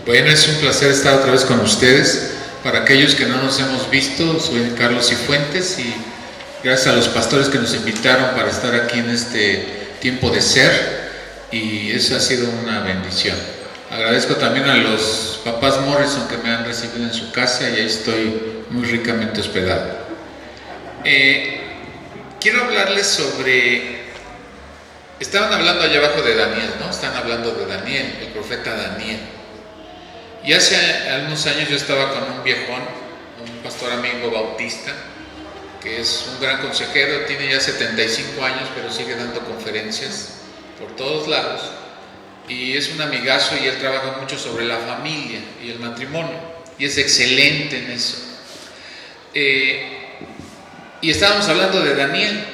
Bueno, es un placer estar otra vez con ustedes. Para aquellos que no nos hemos visto, soy Carlos Cifuentes y gracias a los pastores que nos invitaron para estar aquí en este tiempo de ser, y eso ha sido una bendición. Agradezco también a los papás Morrison que me han recibido en su casa y ahí estoy muy ricamente hospedado. Quiero hablarles sobre... Estaban hablando allá abajo de Daniel, ¿no? Están hablando de Daniel, el profeta Daniel. Y hace algunos años yo estaba con un viejón, un pastor amigo bautista, que es un gran consejero, tiene ya 75 años, pero sigue dando conferencias por todos lados. Y es un amigazo y él trabaja mucho sobre la familia y el matrimonio. Y es excelente en eso. Y estábamos hablando de Daniel.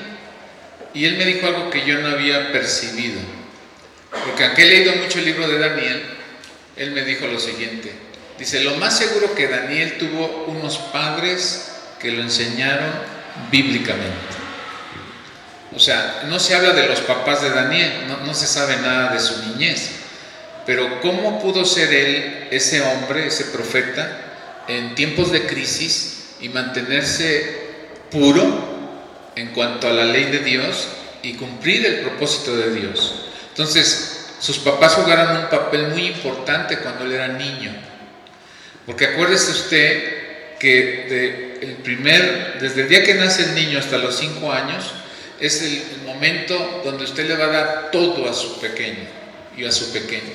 Y él me dijo algo que yo no había percibido. Porque aunque he leído mucho el libro de Daniel, él me dijo lo siguiente. Dice, lo más seguro que Daniel tuvo unos padres que lo enseñaron bíblicamente. O sea, no se habla de los papás de Daniel, no se sabe nada de su niñez. Pero ¿cómo pudo ser él, ese hombre, ese profeta, en tiempos de crisis y mantenerse puro en cuanto a la ley de Dios y cumplir el propósito de Dios? Entonces, sus papás jugaron un papel muy importante cuando él era niño. Porque acuérdese usted que desde el día que nace el niño hasta los 5 años, es el momento donde usted le va a dar todo a su pequeño y a su pequeña.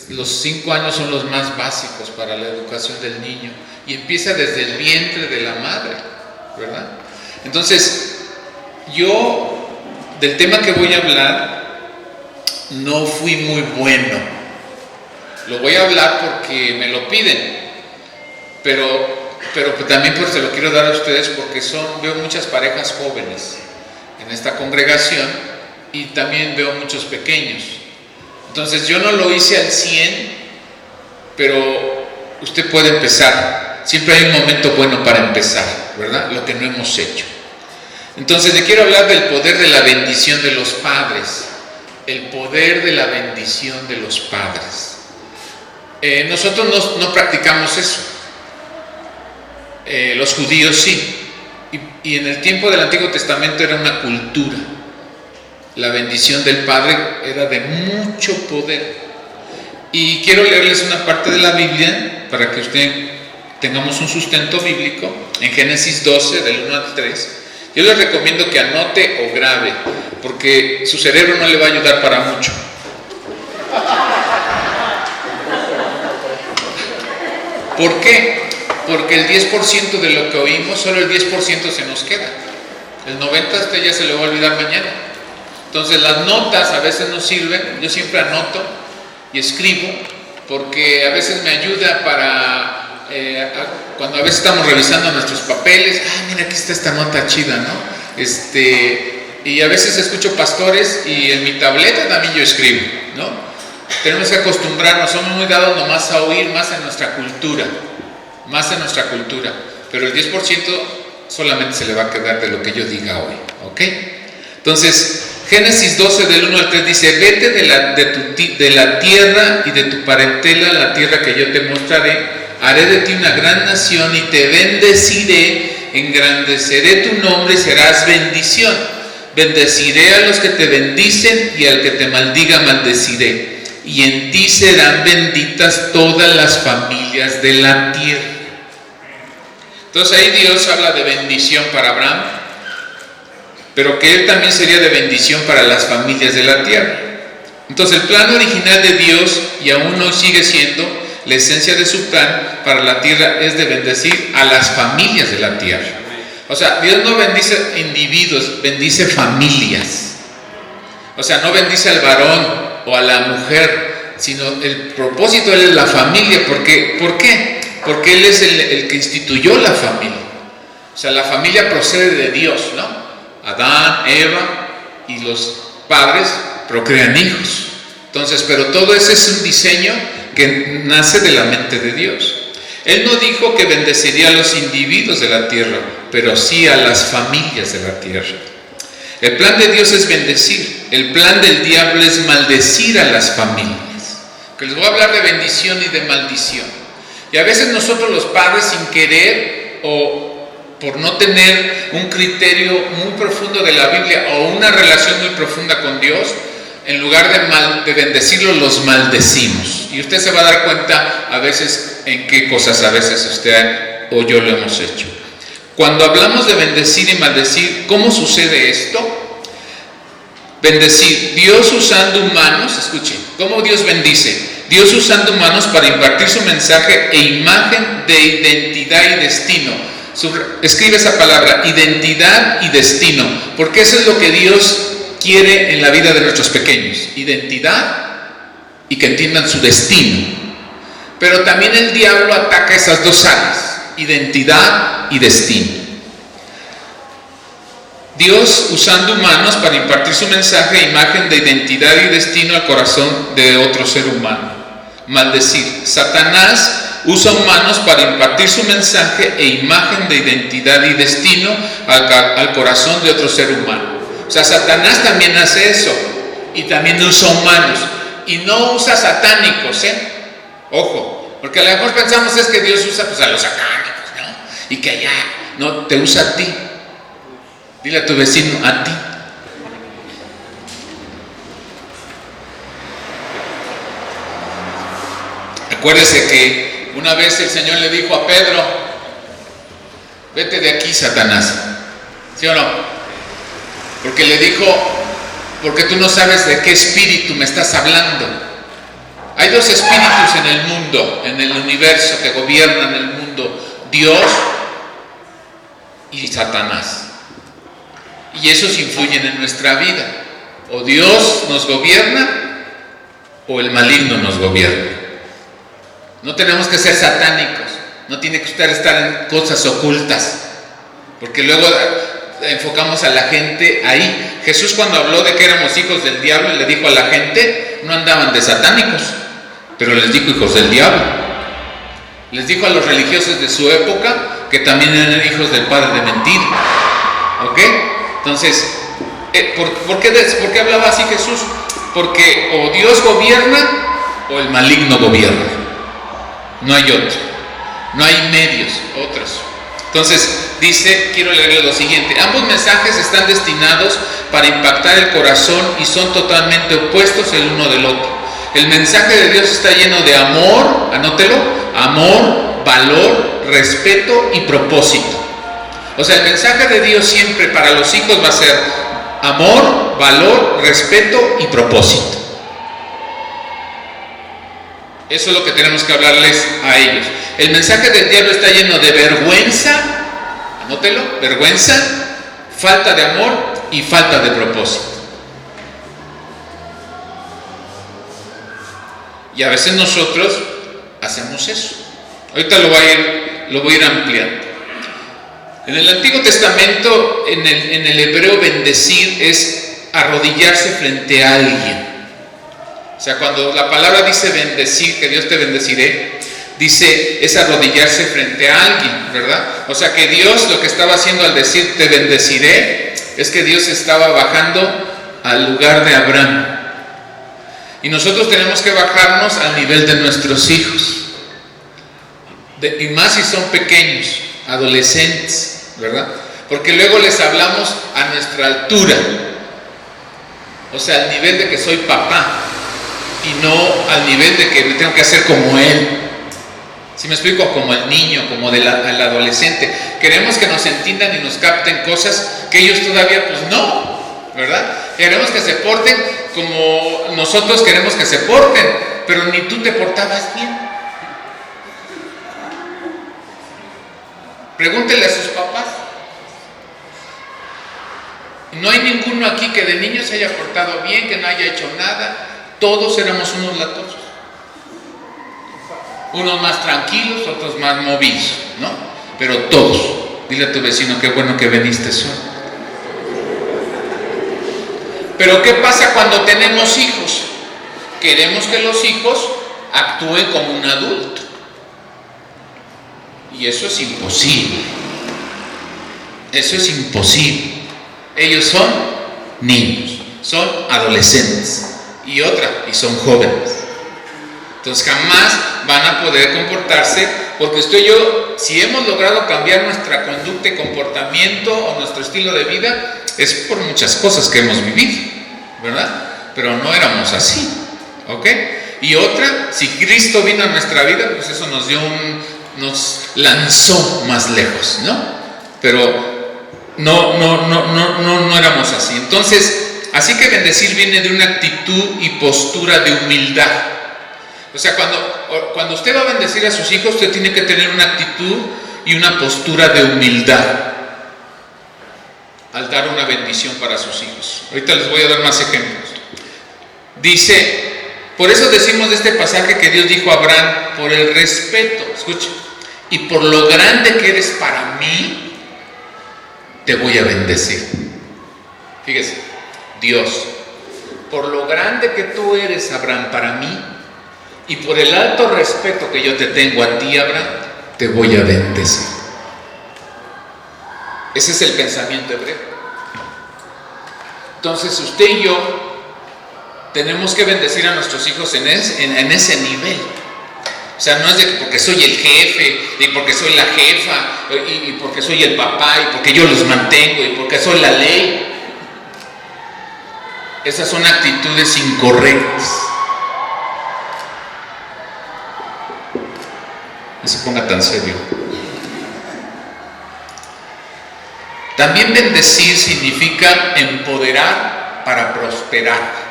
Los 5 años son los más básicos para la educación del niño y empieza desde el vientre de la madre, ¿verdad? Entonces, yo del tema que voy a hablar no fui muy bueno. Lo voy a hablar porque me lo piden, pero también se lo quiero dar a ustedes porque veo muchas parejas jóvenes en esta congregación y también veo muchos pequeños. Entonces yo no lo hice al 100, pero usted puede empezar. Siempre hay un momento bueno para empezar, ¿verdad? Lo que no hemos hecho. Entonces le quiero hablar del poder de la bendición de los padres. El poder de la bendición de los padres. Nosotros no practicamos eso. Los judíos sí. Y en el tiempo del Antiguo Testamento era una cultura. La bendición del padre era de mucho poder. Y quiero leerles una parte de la Biblia para que tengamos un sustento bíblico. En Génesis 12, del 1 al 3. Yo les recomiendo que anote o grabe, porque su cerebro no le va a ayudar para mucho. ¿Por qué? Porque el 10% de lo que oímos, solo el 10% se nos queda. El 90% usted ya se le va a olvidar mañana. Entonces las notas a veces nos sirven. Yo siempre anoto y escribo, porque a veces me ayuda para... cuando a veces estamos revisando nuestros papeles, mira, aquí está esta nota chida, ¿no? Y a veces escucho pastores y en mi tableta también yo escribo, ¿no? Tenemos que acostumbrarnos, somos muy dados nomás a oír más en nuestra cultura, pero el 10% solamente se le va a quedar de lo que yo diga hoy, ¿ok? Entonces, Génesis 12 del 1 al 3 dice, vete de la tierra y de tu parentela a la tierra que yo te mostraré. Haré de ti una gran nación y te bendeciré, engrandeceré tu nombre y serás bendición. Bendeciré a los que te bendicen y al que te maldiga maldeciré. Y en ti serán benditas todas las familias de la tierra. Entonces ahí Dios habla de bendición para Abraham, pero que él también sería de bendición para las familias de la tierra. Entonces el plan original de Dios, y aún hoy sigue siendo, la esencia de su plan para la tierra es de bendecir a las familias de la tierra. O sea, Dios no bendice individuos, bendice familias. O sea, no bendice al varón o a la mujer, sino el propósito de él es la familia. ¿Por qué? Porque él es el que instituyó la familia. O sea, la familia procede de Dios, ¿no? Adán, Eva y los padres procrean hijos. Entonces, pero todo ese es un diseño que nace de la mente de Dios. Él no dijo que bendeciría a los individuos de la tierra, pero sí a las familias de la tierra. El plan de Dios es bendecir. El plan del diablo es maldecir a las familias. que les voy a hablar de bendición y de maldición. Y a veces nosotros los padres, sin querer o por no tener un criterio muy profundo de la Biblia o una relación muy profunda con Dios, en lugar de bendecirlos, los maldecimos. Y usted se va a dar cuenta a veces en qué cosas a veces usted o yo lo hemos hecho. Cuando hablamos de bendecir y maldecir, ¿cómo sucede esto? Bendecir, Dios usando humanos, escuchen, ¿cómo Dios bendice? Dios usando humanos para impartir su mensaje e imagen de identidad y destino. Escribe esa palabra, identidad y destino, porque eso es lo que Dios quiere en la vida de nuestros pequeños, identidad y que entiendan su destino. Pero también el diablo ataca esas dos áreas, identidad y destino. Dios usando humanos para impartir su mensaje e imagen de identidad y destino al corazón de otro ser humano. Maldecir, Satanás usa humanos para impartir su mensaje e imagen de identidad y destino al corazón de otro ser humano. O sea, Satanás también hace eso y también usa humanos y no usa satánicos, ojo, porque a lo mejor pensamos es que Dios usa pues a los satánicos, ¿no? Y que allá, no, te usa a ti. Dile a tu vecino, a ti. Acuérdese que una vez el Señor le dijo a Pedro, vete de aquí, Satanás, ¿sí o no? Porque le dijo, porque tú no sabes de qué espíritu me estás hablando. Hay dos espíritus en el mundo, en el universo, que gobiernan el mundo: Dios y Satanás. Y esos influyen en nuestra vida. O Dios nos gobierna o el maligno nos gobierna. No tenemos que ser satánicos, no tiene que usted estar en cosas ocultas, porque luego enfocamos a la gente ahí. Jesús, cuando habló de que éramos hijos del diablo, le dijo a la gente, no andaban de satánicos, pero les dijo hijos del diablo. Les dijo a los religiosos de su época que también eran hijos del padre de mentira. ¿Ok? Entonces, ¿por qué hablaba así Jesús? Porque o Dios gobierna o el maligno gobierna. No hay otro. No hay medios, otros. Entonces, dice, quiero leerle lo siguiente: ambos mensajes están destinados para impactar el corazón y son totalmente opuestos el uno del otro. El mensaje de Dios está lleno de amor, anótelo, amor, valor, respeto y propósito. O sea, el mensaje de Dios siempre para los hijos va a ser amor, valor, respeto y propósito. Eso es lo que tenemos que hablarles a ellos. El mensaje del diablo está lleno de vergüenza, anótelo, vergüenza, falta de amor y falta de propósito. Y a veces nosotros hacemos eso. Ahorita lo voy a ir ampliando. En el Antiguo Testamento, en el hebreo, bendecir es arrodillarse frente a alguien. O sea, cuando la palabra dice bendecir, que Dios te bendeciré, dice es arrodillarse frente a alguien, ¿verdad? O sea que Dios lo que estaba haciendo al decir te bendeciré, es que Dios estaba bajando al lugar de Abraham. Y nosotros tenemos que bajarnos al nivel de nuestros hijos. Y más si son pequeños, adolescentes, ¿verdad? Porque luego les hablamos a nuestra altura. O sea, al nivel de que soy papá. Y no al nivel de que me tengo que hacer como él. ¿Sí me explico? Como el niño, como el adolescente. Queremos que nos entiendan y nos capten cosas que ellos todavía pues no, ¿verdad? Queremos que se porten como nosotros queremos que se porten, pero ni tú te portabas bien. Pregúntele a sus papás. No hay ninguno aquí que de niño se haya portado bien, que no haya hecho nada. Todos éramos unos latosos. Unos más tranquilos, otros más movidos, ¿no? Pero todos. Dile a tu vecino, qué bueno que viniste solo. Pero ¿qué pasa cuando tenemos hijos? Queremos que los hijos actúen como un adulto. Y eso es imposible. Eso es imposible. Ellos son niños, son adolescentes. Y son jóvenes. Entonces jamás van a poder comportarse, porque usted y yo, si hemos logrado cambiar nuestra conducta y comportamiento o nuestro estilo de vida, es por muchas cosas que hemos vivido, ¿verdad? Pero no éramos así, ¿ok? Y otra, si Cristo vino a nuestra vida, pues eso nos lanzó más lejos, ¿no? Pero no éramos así. Entonces, así que bendecir viene de una actitud y postura de humildad. O sea, cuando usted va a bendecir a sus hijos, usted tiene que tener una actitud y una postura de humildad al dar una bendición para sus hijos. Ahorita les voy a dar más ejemplos. Dice, por eso decimos de este pasaje que Dios dijo a Abraham, por el respeto, escuche, y por lo grande que eres para mí, te voy a bendecir. Fíjese, Dios, por lo grande que tú eres, Abraham, para mí, y por el alto respeto que yo te tengo a ti, Abraham, te voy a bendecir. Ese es el pensamiento hebreo. Entonces usted y yo tenemos que bendecir a nuestros hijos en ese nivel. O sea, no es de que porque soy el jefe, y porque soy la jefa, y porque soy el papá, y porque yo los mantengo, y porque soy la ley. Esas son actitudes incorrectas. No se ponga tan serio. También bendecir significa empoderar para prosperar.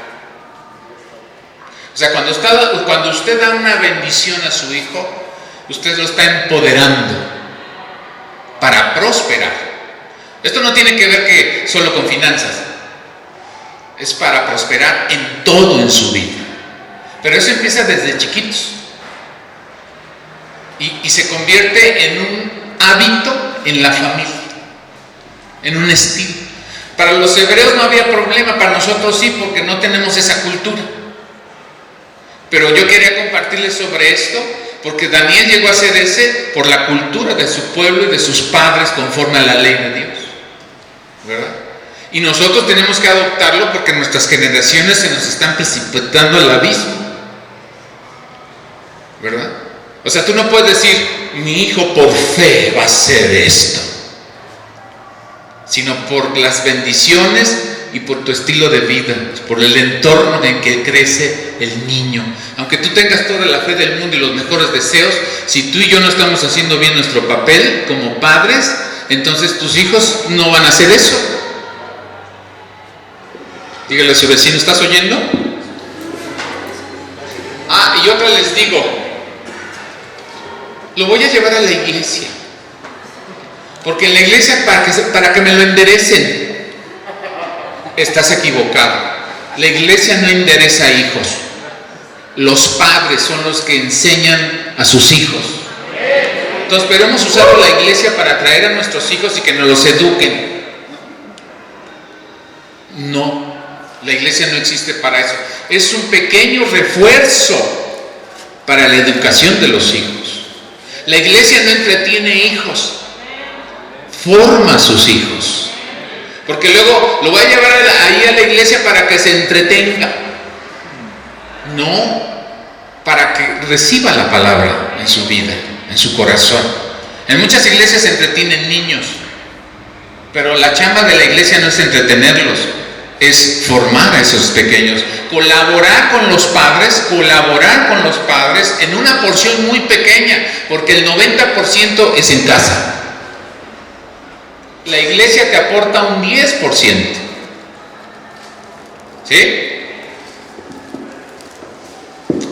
O sea, cuando usted da una bendición a su hijo, usted lo está empoderando para prosperar. Esto no tiene que ver que solo con finanzas, es para prosperar en todo en su vida. Pero eso empieza desde chiquitos y se convierte en un hábito en la familia, en un estilo. Para los hebreos no había problema, para nosotros sí, porque no tenemos esa cultura. Pero yo quería compartirles sobre esto, porque Daniel llegó a ser ese por la cultura de su pueblo y de sus padres conforme a la ley de Dios, ¿verdad? Y nosotros tenemos que adoptarlo porque nuestras generaciones se nos están precipitando al abismo, ¿verdad? O sea, tú no puedes decir, mi hijo por fe va a hacer esto, sino por las bendiciones y por tu estilo de vida, por el entorno en que crece el niño. Aunque tú tengas toda la fe del mundo y los mejores deseos, si tú y yo no estamos haciendo bien nuestro papel como padres, entonces tus hijos no van a hacer eso. Dígale a su vecino, ¿estás oyendo? Y otra les digo, lo voy a llevar a la iglesia, porque en la iglesia para que me lo enderecen. Estás equivocado. La iglesia no endereza hijos. Los padres son los que enseñan a sus hijos. Entonces, pero hemos usado la iglesia para atraer a nuestros hijos y que nos los eduquen. No, la iglesia no existe para eso. Es un pequeño refuerzo para la educación de los hijos. La iglesia no entretiene hijos, forma a sus hijos. Porque luego lo voy a llevar ahí a la iglesia para que se entretenga. No, para que reciba la palabra en su vida, en su corazón. En muchas iglesias se entretienen niños, pero la chamba de la iglesia no es entretenerlos, es formar a esos pequeños, colaborar con los padres en una porción muy pequeña, porque el 90% es en casa. La iglesia te aporta un 10%. ¿Sí?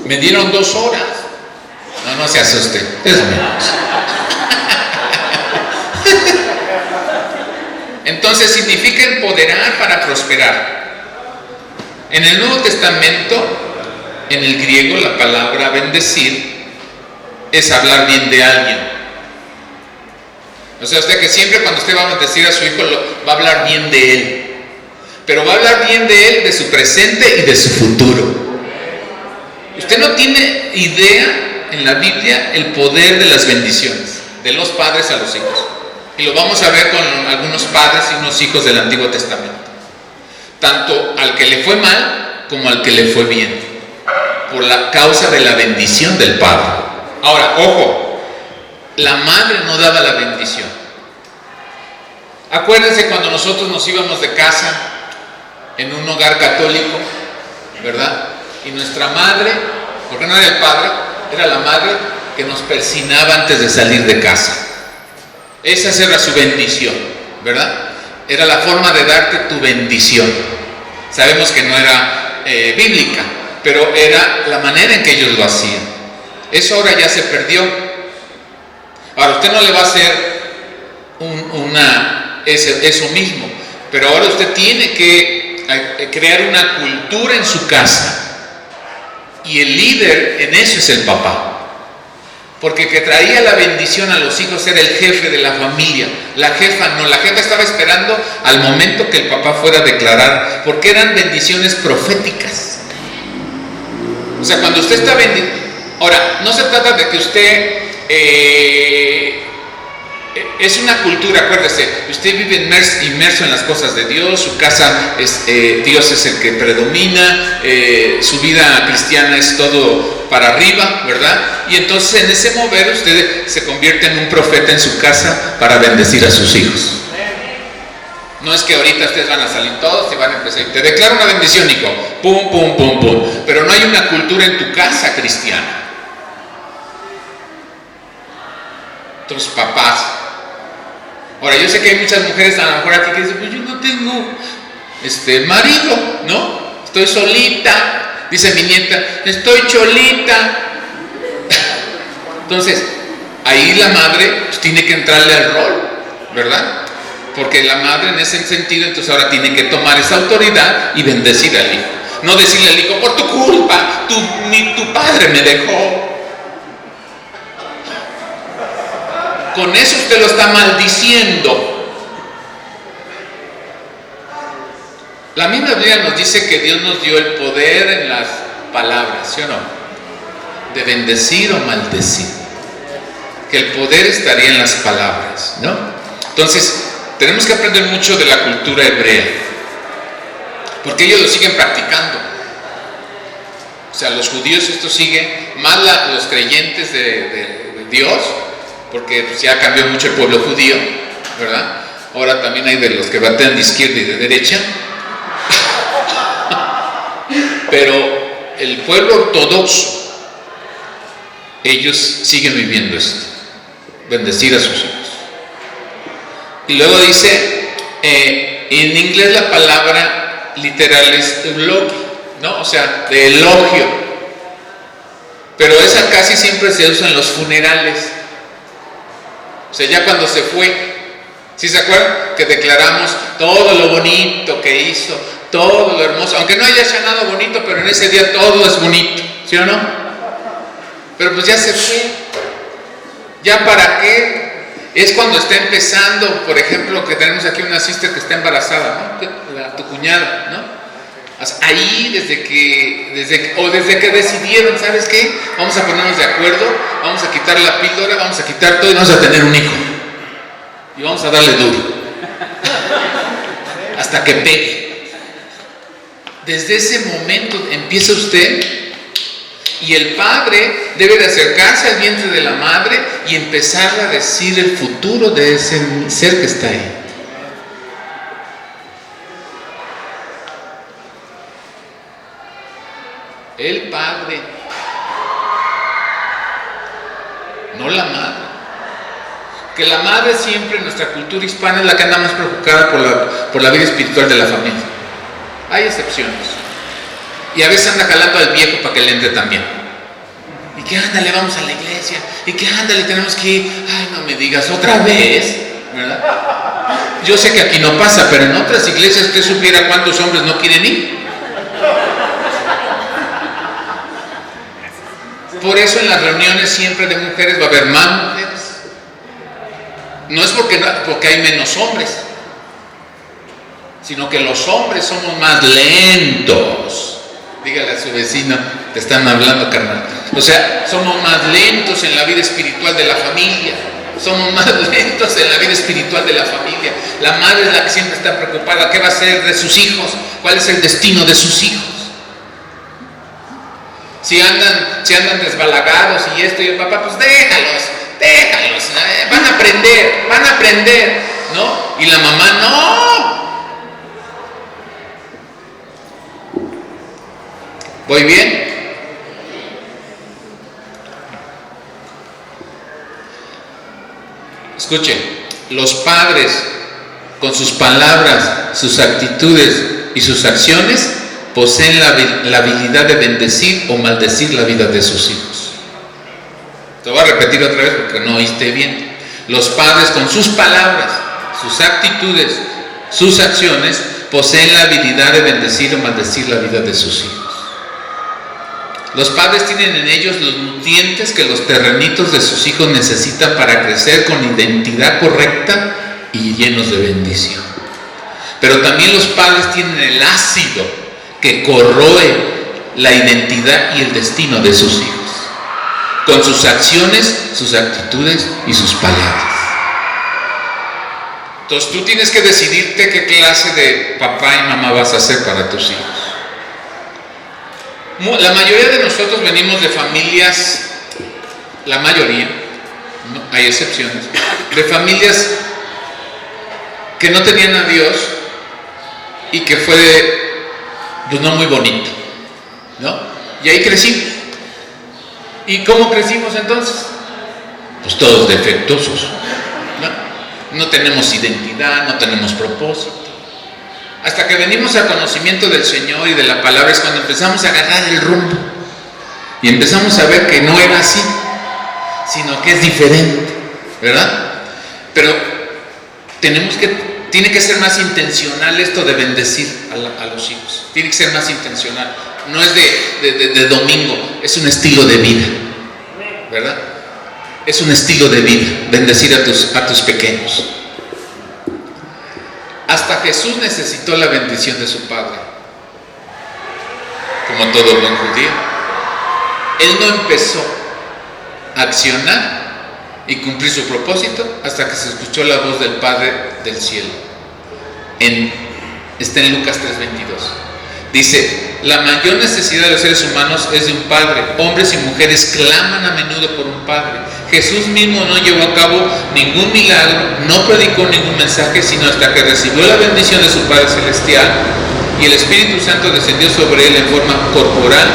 Me dieron 2 horas. No se asuste. Es menos. Entonces significa empoderar para prosperar. En el Nuevo Testamento, en el griego, la palabra bendecir es hablar bien de alguien. O sea, usted que siempre cuando usted va a bendecir a su hijo va a hablar bien de él, pero va a hablar bien de él, de su presente y de su futuro. Usted no tiene idea en la Biblia el poder de las bendiciones de los padres a los hijos, y lo vamos a ver con algunos padres y unos hijos del Antiguo Testamento, tanto al que le fue mal como al que le fue bien. por la causa de la bendición del padre. Ahora, ojo, la madre no daba la bendición. Acuérdense cuando nosotros nos íbamos de casa en un hogar católico, ¿verdad? Y nuestra madre, porque no era el padre, era la madre que nos persinaba antes de salir de casa. Esa era su bendición, ¿verdad? Era la forma de darte tu bendición. Sabemos que no era bíblica, pero era la manera en que ellos lo hacían. Eso ahora ya se perdió. Ahora usted no le va a hacer eso mismo, pero ahora usted tiene que crear una cultura en su casa, y el líder en eso es el papá, porque el que traía la bendición a los hijos era el jefe de la familia. La jefa no, la jefa estaba esperando al momento que el papá fuera a declarar, porque eran bendiciones proféticas. O sea, cuando usted está bendiciendo, ahora, no se trata de que usted es una cultura, acuérdese, usted vive inmerso en las cosas de Dios, su casa Dios es el que predomina, su vida cristiana es todo para arriba, ¿verdad? Y entonces en ese mover usted se convierte en un profeta en su casa para bendecir a sus hijos. No es que ahorita ustedes van a salir todos y van a empezar, te declaro una bendición, hijo, pum, pum, pum, pum, pero no hay una cultura en tu casa cristiana. Tus papás. Ahora, yo sé que hay muchas mujeres a lo mejor aquí que dicen, pues yo no tengo marido, ¿no? Estoy solita. Dice mi nieta, estoy cholita. Entonces, ahí la madre pues, tiene que entrarle al rol, ¿verdad? Porque la madre en ese sentido, entonces ahora tiene que tomar esa autoridad y bendecir al hijo. No decirle al hijo, por tu culpa, tu padre me dejó. Con eso usted lo está maldiciendo. La misma Biblia nos dice que Dios nos dio el poder en las palabras, ¿sí o no? De bendecir o maldecir. Que el poder estaría en las palabras, ¿no? Entonces, tenemos que aprender mucho de la cultura hebrea, porque ellos lo siguen practicando. O sea, los judíos esto siguen, más los creyentes de Dios, porque pues, ya cambió mucho el pueblo judío, ¿verdad? Ahora también hay de los que batean de izquierda y de derecha. Pero el pueblo ortodoxo, ellos siguen viviendo esto, bendecir a sus hijos. Y luego dice, en inglés la palabra literal es eulogio, ¿no? O sea, de elogio. Pero esa casi siempre se usa en los funerales. O sea, ya cuando se fue, ¿sí se acuerdan? Que declaramos todo lo bonito que hizo, todo lo hermoso, aunque no haya hecho nada bonito, pero en ese día todo es bonito, ¿sí o no? Pero pues ya se fue. ¿Ya para qué? Es cuando está empezando, por ejemplo, que tenemos aquí una sister que está embarazada, ¿no? Tu cuñada, ¿no? Ahí desde que decidieron, ¿sabes qué? Vamos a ponernos de acuerdo, vamos a quitar la píldora, vamos a quitar todo y vamos a tener un hijo. Y vamos a darle duro. Hasta que pegue. Desde ese momento empieza usted, y el padre debe de acercarse al vientre de la madre y empezar a decir el futuro de ese ser que está ahí. El padre, no la madre. Que la madre siempre en nuestra cultura hispana es la que anda más preocupada por la vida espiritual de la familia. Hay excepciones. Y a veces anda jalando al viejo para que le entre también. Y que ándale, vamos a la iglesia. Y que ándale, tenemos que ir. Ay, no me digas otra vez, ¿verdad? Yo sé que aquí no pasa, pero en otras iglesias usted supiera cuántos hombres no quieren ir. Por eso en las reuniones siempre de mujeres va a haber más mujeres. No es porque hay menos hombres, sino que los hombres somos más lentos. Dígale a su vecino, te están hablando, carnal. O sea, somos más lentos en la vida espiritual de la familia. Somos más lentos en la vida espiritual de la familia. La madre es la que siempre está preocupada. ¿Qué va a hacer de sus hijos? ¿Cuál es el destino de sus hijos? Si andan desbalagados y esto y el papá, pues déjalos, van a aprender, ¿no? Y la mamá, no. ¿Voy bien? Escuchen, los padres con sus palabras, sus actitudes y sus acciones poseen la habilidad de bendecir o maldecir la vida de sus hijos. Te voy a repetir otra vez porque no oíste bien. Los padres con sus palabras, sus actitudes, sus acciones poseen la habilidad de bendecir o maldecir la vida de sus hijos. Los padres tienen en ellos los nutrientes que los terrenitos de sus hijos necesitan para crecer con identidad correcta y llenos de bendición. Pero también los padres tienen el ácido que corroe la identidad y el destino de sus hijos, con sus acciones, sus actitudes y sus palabras. Entonces tú tienes que decidirte qué clase de papá y mamá vas a ser para tus hijos. La mayoría de nosotros venimos de familias, la mayoría, no, hay excepciones, de familias que no tenían a Dios y que fue pues no muy bonito, ¿no? Y ahí crecimos. ¿Y cómo crecimos entonces? Pues todos defectuosos, ¿no? No tenemos identidad, no tenemos propósito. Hasta que venimos al conocimiento del Señor y de la palabra es cuando empezamos a agarrar el rumbo y empezamos a ver que no era así, sino que es diferente, ¿verdad? Pero tiene que ser más intencional esto de bendecir a los hijos. Tiene que ser más intencional. No es de domingo, es un estilo de vida, ¿verdad? Es un estilo de vida, bendecir a tus pequeños. Hasta Jesús necesitó la bendición de su Padre, como todo buen judío. Él no empezó a accionar y cumplir su propósito hasta que se escuchó la voz del Padre del cielo. Está en Lucas 3:22. Dice, la mayor necesidad de los seres humanos es de un padre. Hombres y mujeres claman a menudo por un padre. Jesús mismo no llevó a cabo ningún milagro, no predicó ningún mensaje, sino hasta que recibió la bendición de su Padre Celestial y el Espíritu Santo descendió sobre él en forma corporal,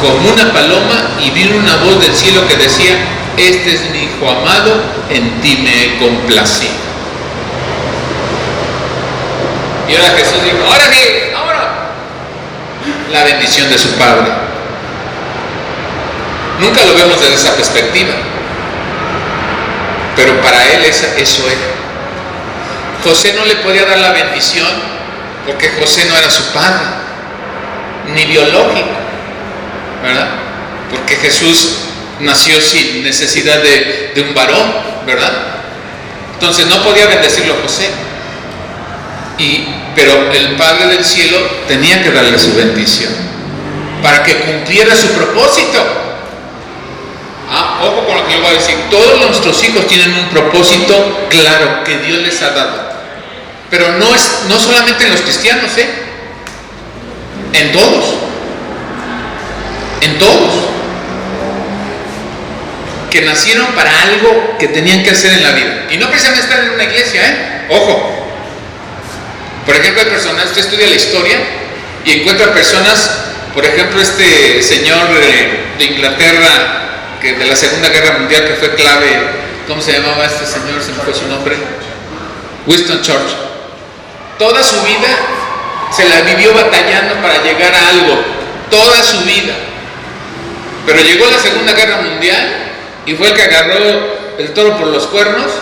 como una paloma, y vino una voz del cielo que decía, este es mi Hijo amado, en ti me he complacido. Y ahora Jesús dijo, ahora sí, vámonos. La bendición de su Padre. Nunca lo vemos desde esa perspectiva, pero para él eso era. José no le podía dar la bendición porque José no era su padre, ni biológico, ¿verdad? Porque Jesús nació sin necesidad de un varón, ¿verdad? Entonces no podía bendecirlo a José. Pero el Padre del cielo tenía que darle su bendición para que cumpliera su propósito. Ojo con lo que le voy a decir. Todos nuestros hijos tienen un propósito claro que Dios les ha dado, pero no solamente en los cristianos, en todos, que nacieron para algo que tenían que hacer en la vida, y no precisamente estar en una iglesia, ojo. Por ejemplo, hay personas, usted estudia la historia y encuentra personas, por ejemplo, este señor de Inglaterra, que de la Segunda Guerra Mundial, que fue clave, ¿cómo se llamaba este señor? Se me fue su nombre. Winston Churchill. Toda su vida se la vivió batallando para llegar a algo, toda su vida. Pero llegó la Segunda Guerra Mundial y fue el que agarró el toro por los cuernos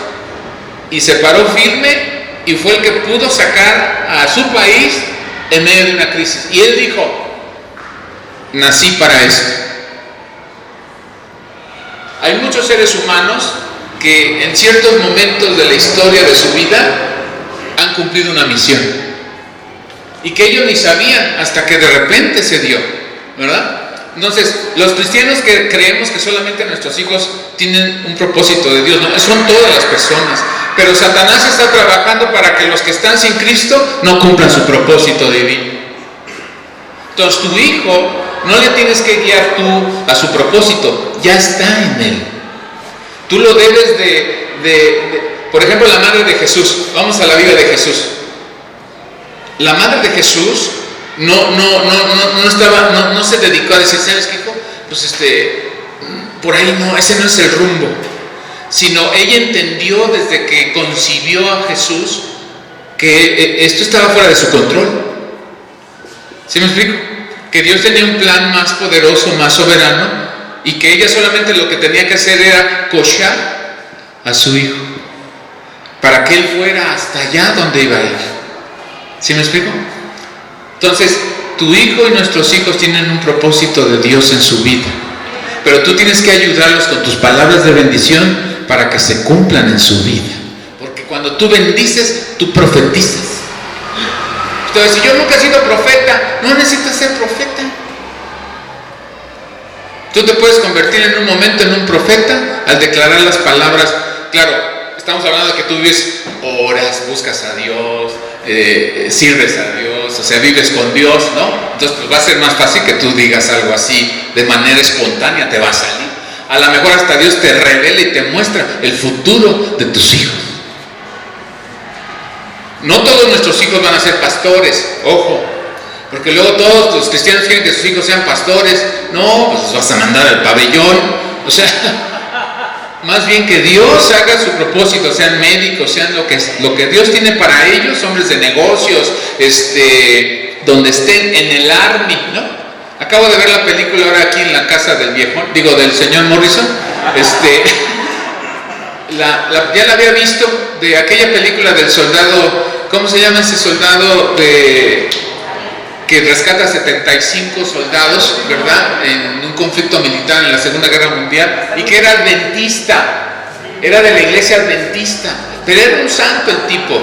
y se paró firme. Y fue el que pudo sacar a su país en medio de una crisis. Y él dijo, nací para esto. Hay muchos seres humanos que en ciertos momentos de la historia de su vida han cumplido una misión. Y que ellos ni sabían hasta que de repente se dio, ¿verdad? Entonces, los cristianos que creemos que solamente nuestros hijos tienen un propósito de Dios, no, son todas las personas. Pero Satanás está trabajando para que los que están sin Cristo no cumplan su propósito divino. Entonces tu hijo No le tienes que guiar tú a su propósito, ya está en él. Tú lo debes por ejemplo, la madre de Jesús. Vamos a la vida de Jesús. La madre de Jesús no se dedicó a decir, ¿sabes qué, hijo? Pues por ahí no, ese no es el rumbo. Sino ella entendió desde que concibió a Jesús que esto estaba fuera de su control. ¿Sí me explico? Que Dios tenía un plan más poderoso, más soberano, y que ella solamente lo que tenía que hacer era coachar a su hijo para que él fuera hasta allá donde iba a ir. ¿Sí me explico? Entonces, tu hijo y nuestros hijos tienen un propósito de Dios en su vida, pero tú tienes que ayudarlos con tus palabras de bendición para que se cumplan en su vida. Porque cuando tú bendices, tú profetizas. Entonces, si yo nunca he sido profeta, no necesitas ser profeta. Tú te puedes convertir en un momento en un profeta al declarar las palabras. Claro, estamos hablando de que tú vives, oras, buscas a Dios, sirves a Dios, o sea, vives con Dios, ¿no? Entonces pues va a ser más fácil que tú digas algo así de manera espontánea, te va a salir. A lo mejor hasta Dios te revela y te muestra el futuro de tus hijos. No todos nuestros hijos van a ser pastores, ojo, porque luego todos los cristianos quieren que sus hijos sean pastores. No, pues los vas a mandar al pabellón. O sea, más bien que Dios haga su propósito, sean médicos, sean lo que Dios tiene para ellos, hombres de negocios, donde estén en el army, ¿no? Acabo de ver la película ahora aquí en la casa del del señor Morrison. Ya la había visto, de aquella película del soldado, ¿cómo se llama ese soldado que rescata 75 soldados, ¿verdad? En un conflicto militar en la Segunda Guerra Mundial, y que era adventista, era de la iglesia adventista, pero era un santo el tipo.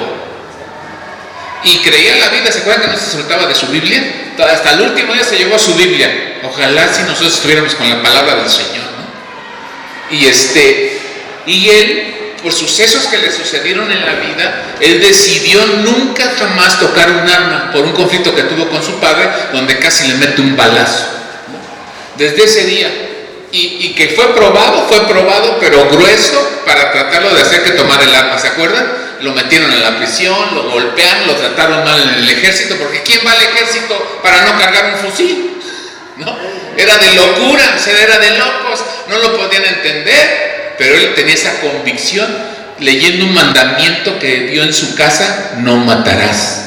Y creía en la Biblia, ¿se acuerdan que no se soltaba de su Biblia? Hasta el último día se llevó a su Biblia. Ojalá si nosotros estuviéramos con la palabra del Señor, ¿no? Y él, por sucesos que le sucedieron en la vida, él decidió nunca jamás tocar un arma por un conflicto que tuvo con su padre, donde casi le mete un balazo. Desde ese día, y que fue probado, pero grueso, para tratarlo de hacer que tomara el arma, ¿se acuerdan? Lo metieron en la prisión, lo golpearon, lo trataron mal en el ejército, porque ¿quién va al ejército para no cargar un fusil? ¿No? Era de locura, o sea, era de locos, no lo podían entender, pero él tenía esa convicción, leyendo un mandamiento que dio en su casa: no matarás.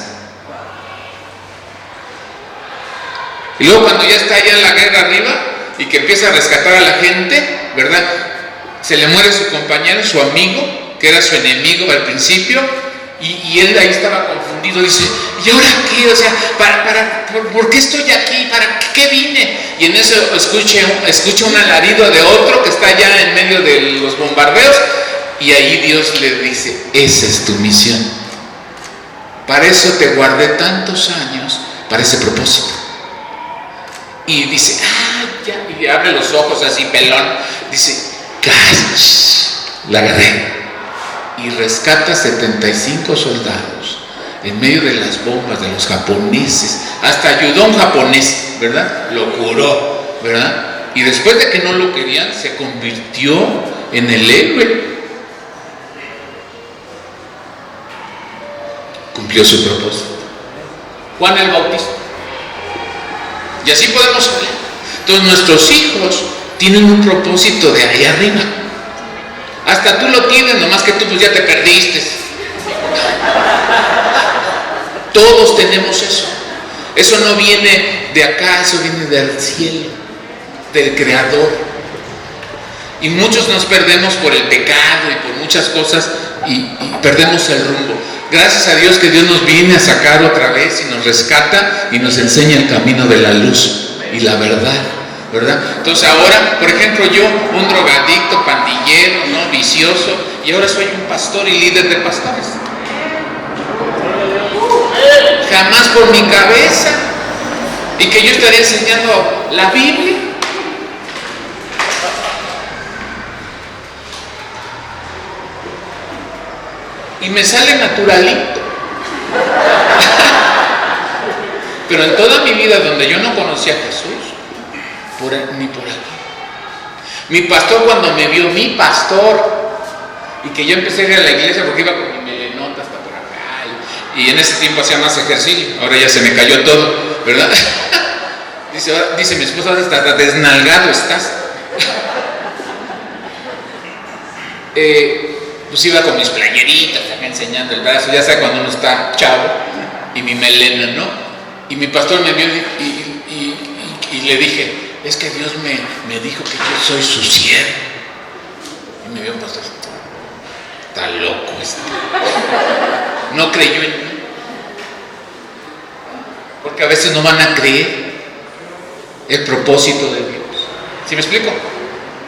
Y luego cuando ya está allá en la guerra arriba y que empieza a rescatar a la gente, ¿verdad? Se le muere su compañero, su amigo, que era su enemigo al principio, y él ahí estaba confundido, dice: ¿y ahora qué? O sea, ¿por qué estoy aquí? ¿Para qué vine? Y en eso escucha un alarido de otro que está allá en medio de los bombardeos, y ahí Dios le dice: esa es tu misión, para eso te guardé tantos años, para ese propósito. Y dice: ya, y abre los ojos así pelón, dice: la agarré. Y rescata 75 soldados en medio de las bombas de los japoneses. Hasta ayudó a un japonés, ¿verdad? Lo curó, ¿verdad? Y después de que no lo querían, se convirtió en el héroe. Cumplió su propósito. Juan el Bautista. Y así podemos hablar. Entonces nuestros hijos tienen un propósito de ahí arriba. Hasta tú lo tienes, nomás que tú pues ya te perdiste. Todos tenemos eso. Eso no viene de acá, eso viene del cielo, del Creador. Y muchos nos perdemos por el pecado y por muchas cosas y perdemos el rumbo. Gracias a Dios que Dios nos viene a sacar otra vez y nos rescata y nos enseña el camino de la luz y la verdad, ¿verdad? Entonces ahora, por ejemplo, yo, un drogadicto, pandillero, ¿no? Vicioso, y ahora soy un pastor y líder de pastores. Jamás por mi cabeza. Y que yo estaría enseñando la Biblia. Y me sale naturalito. Pero en toda mi vida donde yo no conocí a Jesús, ni por aquí. Mi pastor, cuando me vio, mi pastor, y que yo empecé a ir a la iglesia porque iba con mi melenota hasta por acá, y en ese tiempo hacía más ejercicio, ahora ya se me cayó todo, ¿verdad? Dice mi esposa, hasta desnalgado estás. Pues iba con mis playeritas acá enseñando el brazo, ya sabe cuando uno está chavo, y mi melena, ¿no? Y mi pastor me vio y le dije, es que Dios me dijo que yo soy su siervo. Y me vio un pastor, está loco este. No creyó en mí. Porque a veces no van a creer el propósito de Dios. ¿Sí me explico?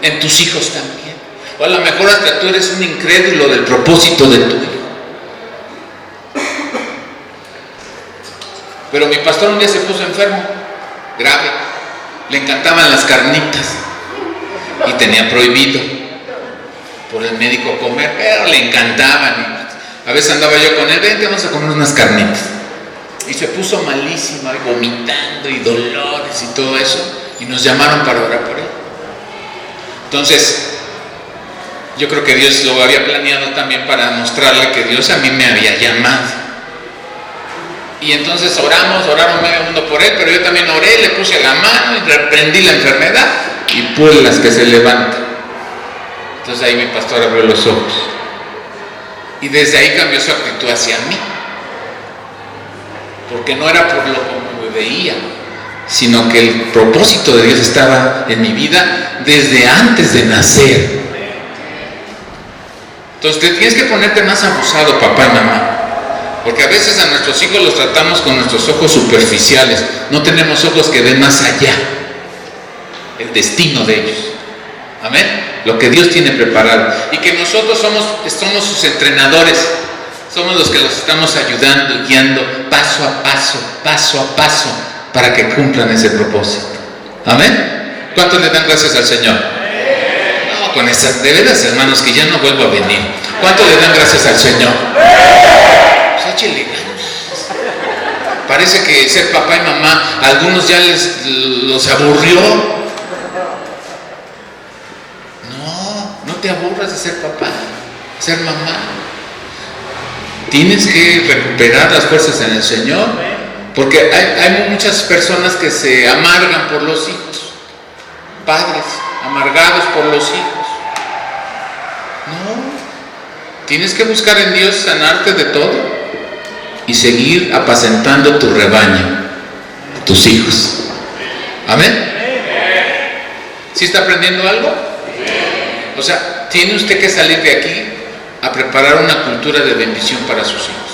En tus hijos también. O a lo mejor hasta tú eres un incrédulo del propósito de tu hijo. Pero mi pastor un día se puso enfermo, grave. Le encantaban las carnitas y tenía prohibido por el médico comer, pero le encantaban. Y a veces andaba yo con él, vente, vamos a comer unas carnitas. Y se puso malísimo, vomitando y dolores y todo eso. Y nos llamaron para orar por él. Entonces, yo creo que Dios lo había planeado también para mostrarle que Dios a mí me había llamado. Y entonces oraron medio mundo por él, pero yo también oré, le puse la mano y reprendí la enfermedad y pues las que se levantan. Entonces ahí mi pastor abrió los ojos. Y desde ahí cambió su actitud hacia mí. Porque no era por lo que me veía, sino que el propósito de Dios estaba en mi vida desde antes de nacer. Entonces te tienes que ponerte más abusado, papá y mamá. Porque a veces a nuestros hijos los tratamos con nuestros ojos superficiales. No tenemos ojos que ven más allá. El destino de ellos. Amén. Lo que Dios tiene preparado. Y que nosotros somos sus entrenadores. Somos los que los estamos ayudando y guiando paso a paso, para que cumplan ese propósito. Amén. ¿Cuántos le dan gracias al Señor? No, con esas, de veras, hermanos, que ya no vuelvo a venir. ¿Cuántos le dan gracias al Señor? Pues échele ganas. Parece que ser papá y mamá, a algunos ya los aburrió. No te aburras de ser papá, ser mamá. Tienes que recuperar las fuerzas en el Señor, porque hay muchas personas que se amargan por los hijos, padres amargados por los hijos. No, tienes que buscar en Dios sanarte de todo y seguir apacentando tu rebaño, tus hijos. Amén. ¿Sí está aprendiendo algo? O sea, tiene usted que salir de aquí a preparar una cultura de bendición para sus hijos.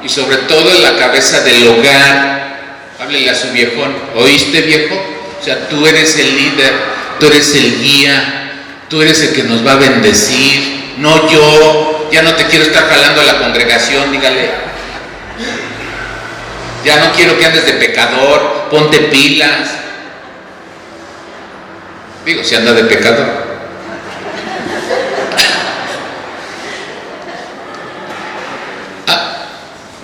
Y sobre todo en la cabeza del hogar. Háblele a su viejón. ¿Oíste, viejo? O sea, tú eres el líder, tú eres el guía, tú eres el que nos va a bendecir, no yo. Ya no te quiero estar jalando a la congregación, dígale. Ya no quiero que andes de pecador, ponte pilas. Digo, si anda de pecador.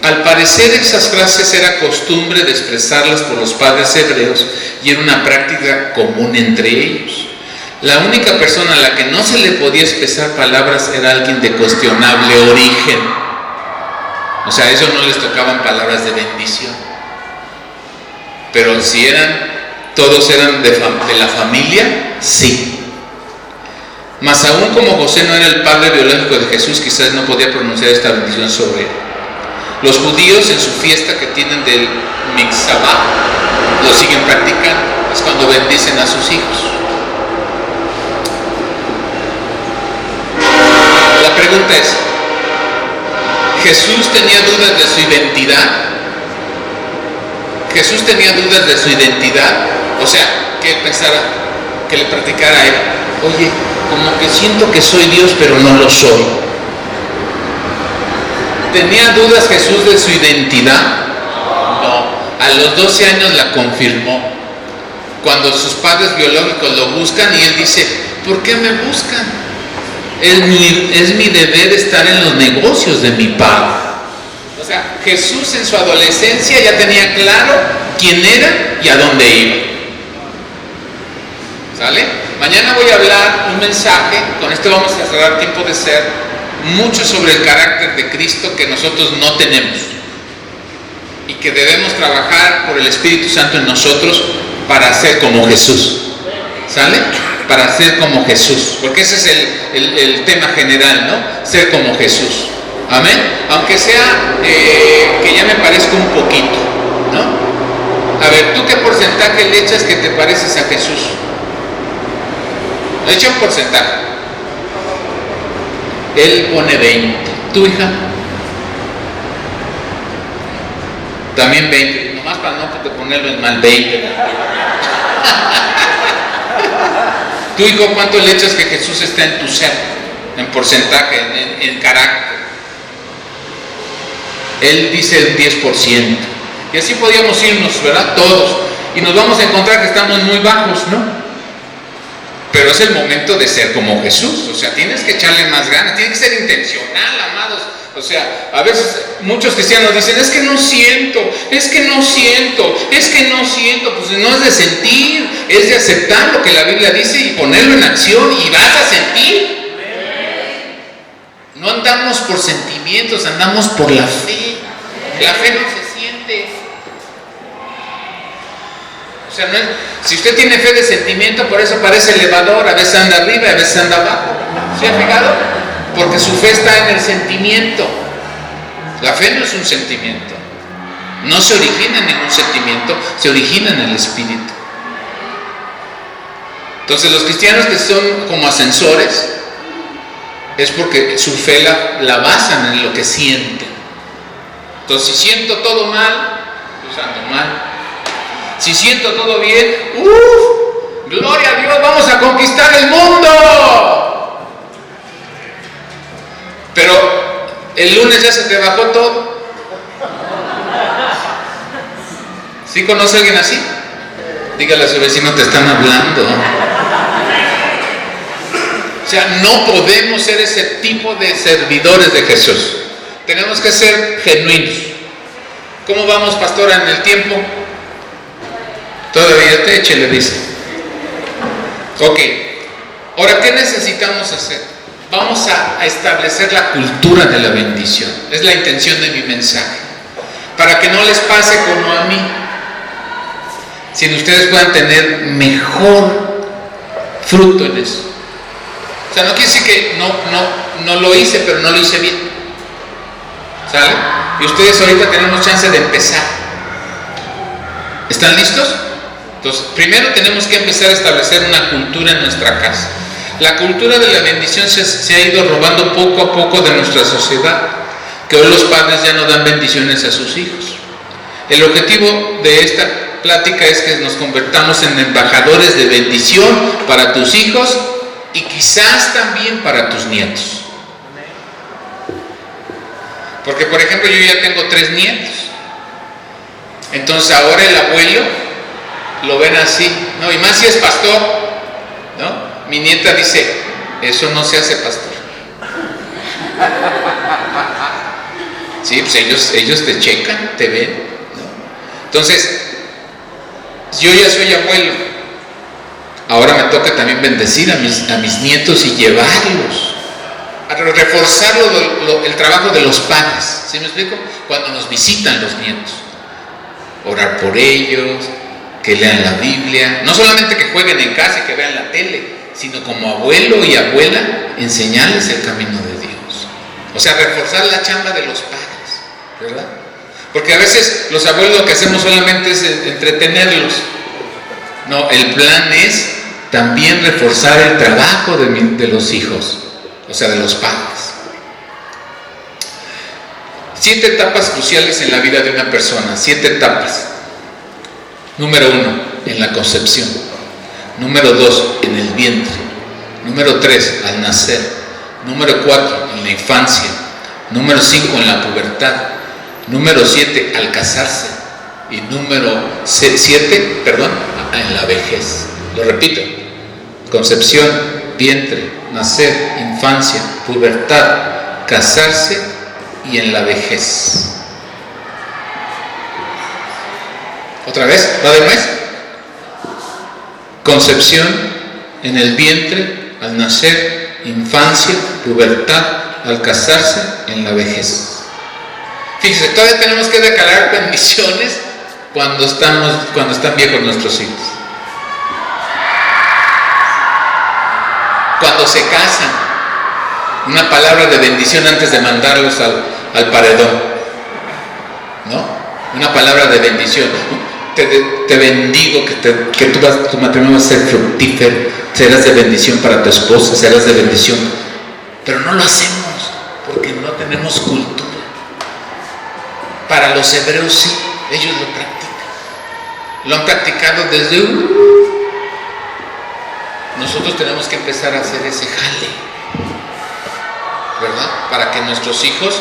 Al parecer esas frases era costumbre de expresarlas por los padres hebreos y era una práctica común entre ellos. La única persona a la que no se le podía expresar palabras era alguien de cuestionable origen. O sea, a ellos no les tocaban palabras de bendición. Pero si todos eran de la familia, sí. Mas aún como José no era el padre biológico de Jesús, quizás no podía pronunciar esta bendición sobre él. Los judíos en su fiesta que tienen del Mixabá lo siguen practicando, es cuando bendicen a sus hijos. La pregunta es, ¿Jesús tenía dudas de su identidad? ¿Jesús tenía dudas de su identidad? O sea, que pensara, que le practicara a él, oye, como que siento que soy Dios pero no lo soy. ¿Tenía dudas Jesús de su identidad? No. A los 12 años la confirmó. Cuando sus padres biológicos lo buscan y él dice, ¿por qué me buscan? Es mi deber estar en los negocios de mi padre. O sea, Jesús en su adolescencia ya tenía claro quién era y a dónde iba. ¿Sale? Mañana voy a hablar un mensaje, con esto vamos a cerrar tiempo de ser, mucho sobre el carácter de Cristo que nosotros no tenemos y que debemos trabajar por el Espíritu Santo en nosotros para ser como Jesús. ¿Sale? Para ser como Jesús, porque ese es el tema general, ¿no? Ser como Jesús. Amén. Aunque sea que ya me parezca un poquito, ¿no? A ver, ¿tú qué porcentaje le echas que te pareces a Jesús? Le echa un porcentaje. Él pone 20. ¿Tu hija? También 20. Nomás para no ponerlo en mal, 20. ¿Tu hijo cuánto le echas que Jesús está en tu ser? En porcentaje, en carácter. Él dice el 10%. Y así podíamos irnos, ¿verdad? Todos. Y nos vamos a encontrar que estamos muy bajos, ¿no? Pero es el momento de ser como Jesús. O sea, tienes que echarle más ganas, tiene que ser intencional, amados. O sea, a veces muchos cristianos dicen, es que no siento, es que no siento, es que no siento. Pues no es de sentir, es de aceptar lo que la Biblia dice y ponerlo en acción y vas a sentir. No andamos por sentimientos, andamos por la fe. La fe no se siente. O sea, no es, si usted tiene fe de sentimiento, por eso parece elevador, a veces anda arriba y a veces anda abajo. ¿Se ha fijado? Porque su fe está en el sentimiento. La fe no es un sentimiento. No se origina en ningún sentimiento, se origina en el Espíritu. Entonces los cristianos que son como ascensores es porque su fe la basan en lo que sienten. Entonces si siento todo mal, pues ando mal. Si siento todo bien, gloria a Dios, vamos a conquistar el mundo. Pero el lunes ya se te bajó todo. ¿Sí conoce a alguien así? Dígale a su vecino, te están hablando. O sea, no podemos ser ese tipo de servidores de Jesús. Tenemos que ser genuinos. ¿Cómo vamos, pastora, en el tiempo? Todavía te eche, le dice. Ok. Ahora, ¿qué necesitamos hacer? Vamos a establecer la cultura de la bendición. Es la intención de mi mensaje. Para que no les pase como a mí. Sino ustedes puedan tener mejor fruto en eso. O sea, no quiere decir que no lo hice, pero no lo hice bien. ¿Sale? Y ustedes ahorita tenemos chance de empezar. ¿Están listos? Entonces, primero tenemos que empezar a establecer una cultura en nuestra casa. La cultura de la bendición se ha ido robando poco a poco de nuestra sociedad, que hoy los padres ya no dan bendiciones a sus hijos. El objetivo de esta plática es que nos convertamos en embajadores de bendición para tus hijos y quizás también para tus nietos. Porque, por ejemplo, yo ya tengo 3 nietos. Entonces ahora el abuelo lo ven así, ¿no? Y más si es pastor, ¿no? Mi nieta dice, eso no se hace, pastor. Sí, pues ellos te checan, te ven, ¿no? Entonces, yo ya soy abuelo. Ahora me toca también bendecir a mis nietos y llevarlos, a reforzar el trabajo de los padres. ¿Sí me explico? Cuando nos visitan los nietos, orar por ellos, que lean la Biblia, no solamente que jueguen en casa y que vean la tele, sino como abuelo y abuela, enseñarles el camino de Dios. O sea, reforzar la chamba de los padres, ¿verdad? Porque a veces los abuelos lo que hacemos solamente es entretenerlos. No, el plan es también reforzar el trabajo de los hijos, o sea, de los padres. 7 etapas cruciales en la vida de una persona, 7 etapas. Número 1, en la concepción. Número 2, en el vientre. Número 3, al nacer. Número 4, en la infancia. Número 5, en la pubertad. Número 7, al casarse. Y número 7, en la vejez. Lo repito: concepción, vientre, nacer, infancia, pubertad, casarse y en la vejez. ¿Otra vez? ¿Va de nuez? Concepción, en el vientre, al nacer, infancia, pubertad, al casarse, en la vejez. Fíjense, todavía tenemos que declarar bendiciones cuando están viejos nuestros hijos. Cuando se casan, una palabra de bendición antes de mandarlos al paredón, ¿no? Una palabra de bendición. Te bendigo, que tu matrimonio va a ser fructífero, serás de bendición para tu esposa, serás de bendición. Pero no lo hacemos porque no tenemos cultura. Para los hebreos sí, ellos lo practican. Lo han practicado desde nosotros tenemos que empezar a hacer ese jale, ¿verdad? Para que nuestros hijos,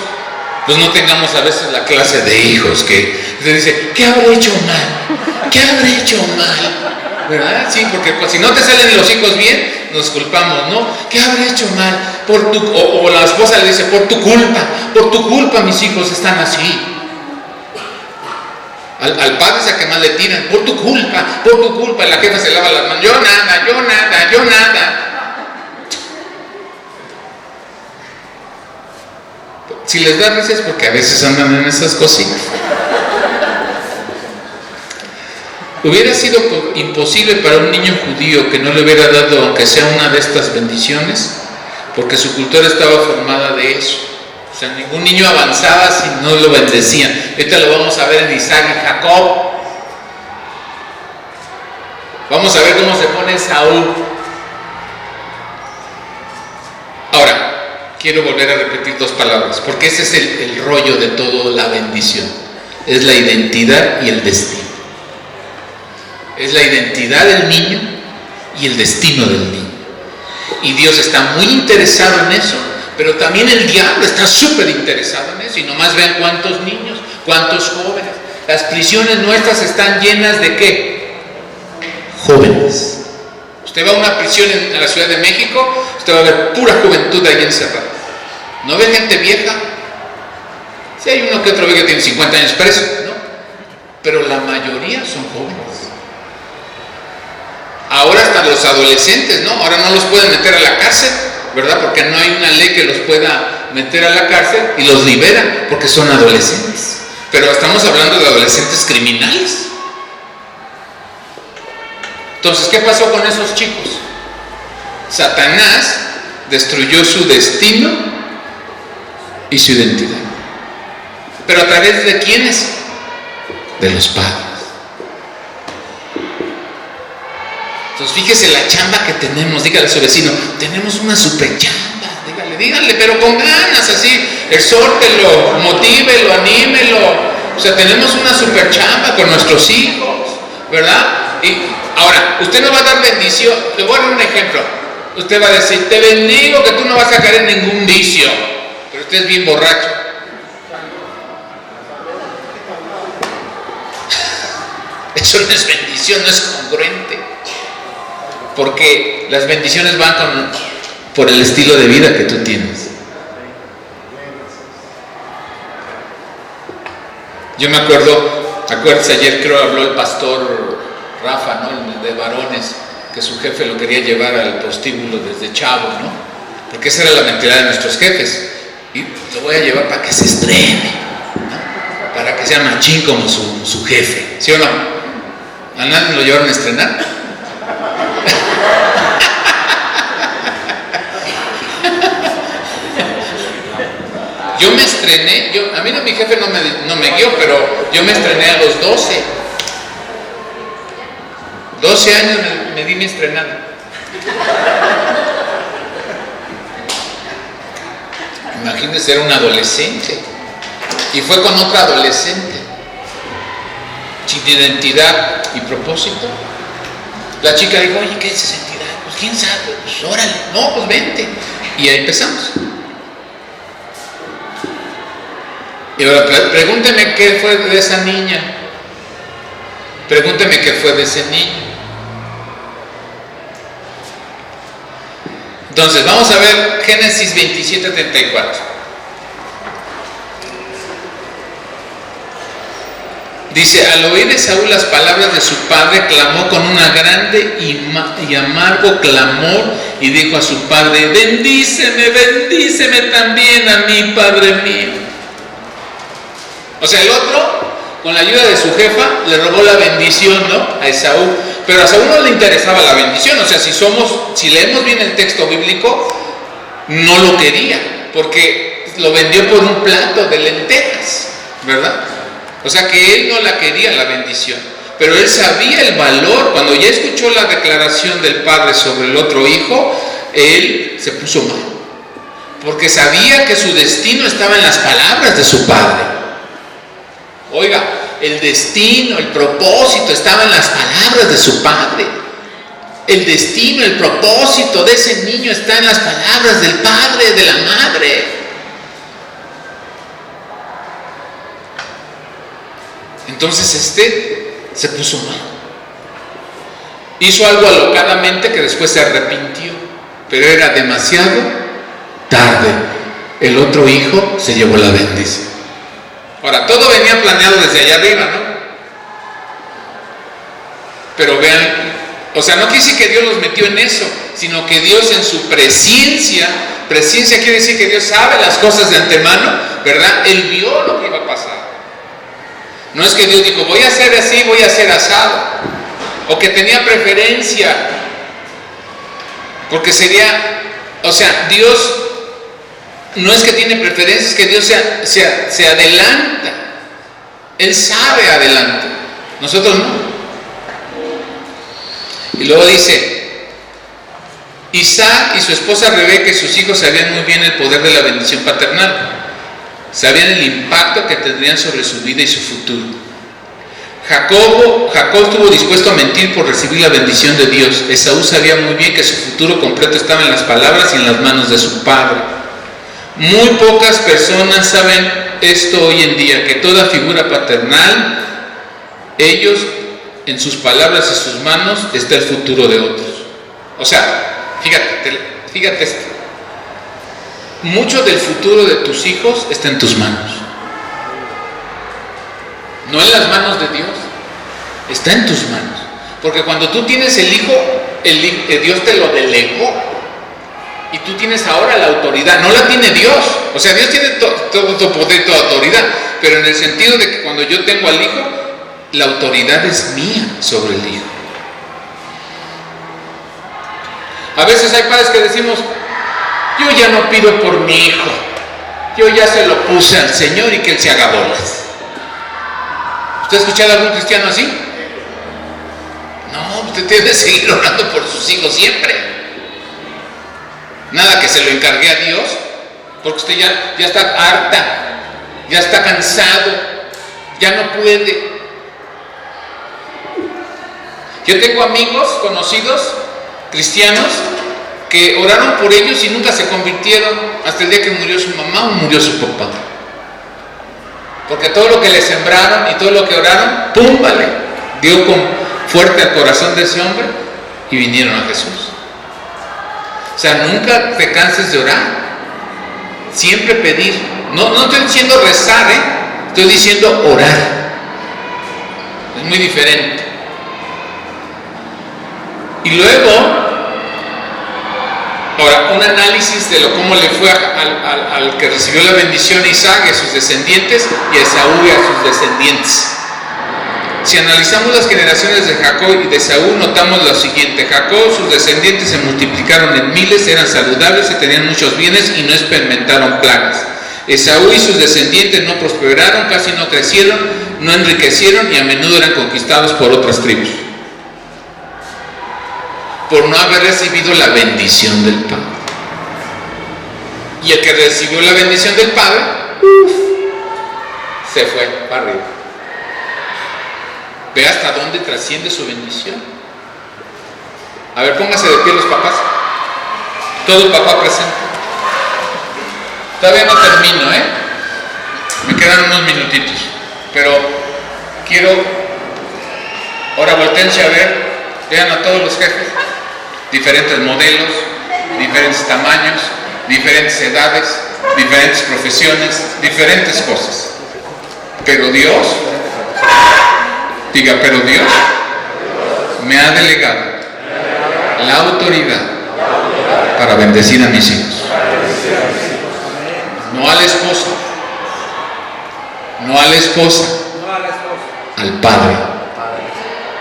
pues no tengamos a veces la clase de hijos que se dice, ¿qué habré hecho mal? ¿Qué habré hecho mal? ¿Verdad? Sí, porque pues, si no te salen los hijos bien, nos culpamos, ¿no? ¿Qué habré hecho mal? O la esposa le dice, por tu culpa mis hijos están así. Al padre es a que más le tiran, por tu culpa, y la jefa se lava las manos, yo nada. Si les da risa es porque a veces andan en esas cositas. Hubiera sido imposible para un niño judío que no le hubiera dado, aunque sea una de estas bendiciones, porque su cultura estaba formada de eso. O sea, ningún niño avanzaba si no lo bendecían. Ahorita lo vamos a ver en Isaac y Jacob. Vamos a ver cómo se pone Saúl. Ahora, quiero volver a repetir dos palabras, porque ese es el rollo de toda la bendición. Es la identidad y el destino. Es la identidad del niño y el destino del niño. Y Dios está muy interesado en eso. Pero también el diablo está súper interesado en eso. Y nomás vean cuántos niños, cuántos jóvenes. Las prisiones nuestras están llenas de ¿qué? Jóvenes. Usted va a una prisión en la Ciudad de México, usted va a ver pura juventud ahí encerrada. ¿No ve gente vieja? Sí, hay uno que otro que tiene 50 años preso, ¿no? Pero la mayoría son jóvenes. Ahora hasta los adolescentes, ¿no? Ahora no los pueden meter a la cárcel, ¿verdad? Porque no hay una ley que los pueda meter a la cárcel y los liberan porque son adolescentes. Pero estamos hablando de adolescentes criminales. Entonces, ¿qué pasó con esos chicos? Satanás destruyó su destino y su identidad. ¿Pero a través de quiénes? De los padres. Entonces, fíjese la chamba que tenemos. Dígale a su vecino, tenemos una super chamba. Dígale, pero con ganas, así, exhórtelo, motívelo, anímelo. O sea, tenemos una super chamba con nuestros hijos, ¿verdad? Y ahora, usted no va a dar bendición. Le voy a dar un ejemplo. Usted va a decir, te bendigo que tú no vas a caer en ningún vicio, pero usted es bien borracho. Eso no es bendición, no es congruente. Porque las bendiciones van por el estilo de vida que tú tienes. Yo me acuérdese, ayer creo habló el pastor Rafa, ¿no? El de varones, que su jefe lo quería llevar al prostíbulo desde chavo, ¿no? Porque esa era la mentalidad de nuestros jefes. Y lo voy a llevar para que se estrene, ¿no? Para que sea machín como su jefe, ¿sí o no? ¿A nadie lo llevaron a estrenar? Yo me estrené, a mí mi jefe no me guió, pero yo me estrené a los 12. 12 años me di mi estrenada. Imagínense, era un adolescente. Y fue con otra adolescente. Sin identidad y propósito. La chica dijo, oye, ¿qué es esa identidad? Pues quién sabe, pues órale, no, pues vente. Y ahí empezamos. Y ahora pregúnteme qué fue de esa niña. Pregúnteme qué fue de ese niño. Entonces, vamos a ver Génesis 27:34. Dice, al oír Esaú las palabras de su padre, clamó con una grande y amargo clamor y dijo a su padre, bendíceme, bendíceme también a mí, padre mío. O sea, el otro, con la ayuda de su jefa, le robó la bendición, ¿no?, a Esaú. Pero a Esaú no le interesaba la bendición. O sea, si leemos bien el texto bíblico, no lo quería, porque lo vendió por un plato de lentejas, ¿verdad? O sea que él no la quería, la bendición, pero él sabía el valor. Cuando ya escuchó la declaración del padre sobre el otro hijo, él se puso mal, porque sabía que su destino estaba en las palabras de su padre. Oiga, el destino, el propósito estaba en las palabras de su padre. El destino, el propósito de ese niño está en las palabras del padre, de la madre. Entonces se puso mal. Hizo algo alocadamente que después se arrepintió, pero era demasiado tarde. El otro hijo se llevó la bendición. Ahora, todo venía planeado desde allá arriba, ¿no? Pero vean, o sea, no quiere decir que Dios los metió en eso, sino que Dios en su presencia quiere decir que Dios sabe las cosas de antemano, ¿verdad? Él vio lo que iba a pasar. No es que Dios dijo, voy a hacer así, voy a hacer asado, o que tenía preferencia, porque sería, o sea, Dios no es que tiene preferencia, es que Dios se adelanta. Él sabe adelante, nosotros no. Y luego dice, Isaac y su esposa Rebeca y sus hijos sabían muy bien el poder de la bendición paternal. Sabían el impacto que tendrían sobre su vida y su futuro. Jacob estuvo dispuesto a mentir por recibir la bendición de Dios. Esaú sabía muy bien que su futuro completo estaba en las palabras y en las manos de su padre. Muy pocas personas saben esto hoy en día, que toda figura paternal, ellos, en sus palabras y sus manos, está el futuro de otros. O sea, fíjate esto. Mucho del futuro de tus hijos está en tus manos. No en las manos de Dios, está en tus manos. Porque cuando tú tienes el hijo, Dios te lo delegó. Y tú tienes ahora la autoridad, no la tiene Dios. O sea, Dios tiene todo poder, toda autoridad. Pero en el sentido de que cuando yo tengo al hijo, la autoridad es mía sobre el hijo. A veces hay padres que decimos, yo ya no pido por mi hijo, yo ya se lo puse al Señor y que Él se haga bolas. ¿Usted ha escuchado a algún cristiano así? No, usted tiene que seguir orando por sus hijos siempre. Nada que se lo encargue a Dios, porque usted ya está harta, ya está cansado, ya no puede. Yo tengo amigos, conocidos, cristianos, que oraron por ellos y nunca se convirtieron hasta el día que murió su mamá o murió su papá. Porque todo lo que le sembraron y todo lo que oraron, ¡pum!, vale, dio con fuerte al corazón de ese hombre y vinieron a Jesús. O sea, nunca te canses de orar, siempre pedir. No estoy diciendo rezar, estoy diciendo orar. Es muy diferente. Y luego, ahora, un análisis de cómo le fue al que recibió la bendición a Isaac y a sus descendientes, y a Esaú y a sus descendientes. Si analizamos las generaciones de Jacob y de Esaú, notamos lo siguiente: Jacob, sus descendientes se multiplicaron en miles, eran saludables y tenían muchos bienes y no experimentaron plagas. Esaú y sus descendientes no prosperaron, casi no crecieron, no enriquecieron y a menudo eran conquistados por otras tribus, por no haber recibido la bendición del Padre. Y el que recibió la bendición del Padre, se fue para arriba. Ve hasta dónde trasciende su bendición. A ver, póngase de pie los papás. Todo papá presente. Todavía no termino, me quedan unos minutitos, pero quiero, ahora voltéense a ver, vean a todos los jefes, diferentes modelos, diferentes tamaños, diferentes edades, diferentes profesiones, diferentes cosas. Pero Dios Diga, pero Dios me ha delegado la autoridad para bendecir a mis hijos. No a la esposa, no a la esposa, al padre.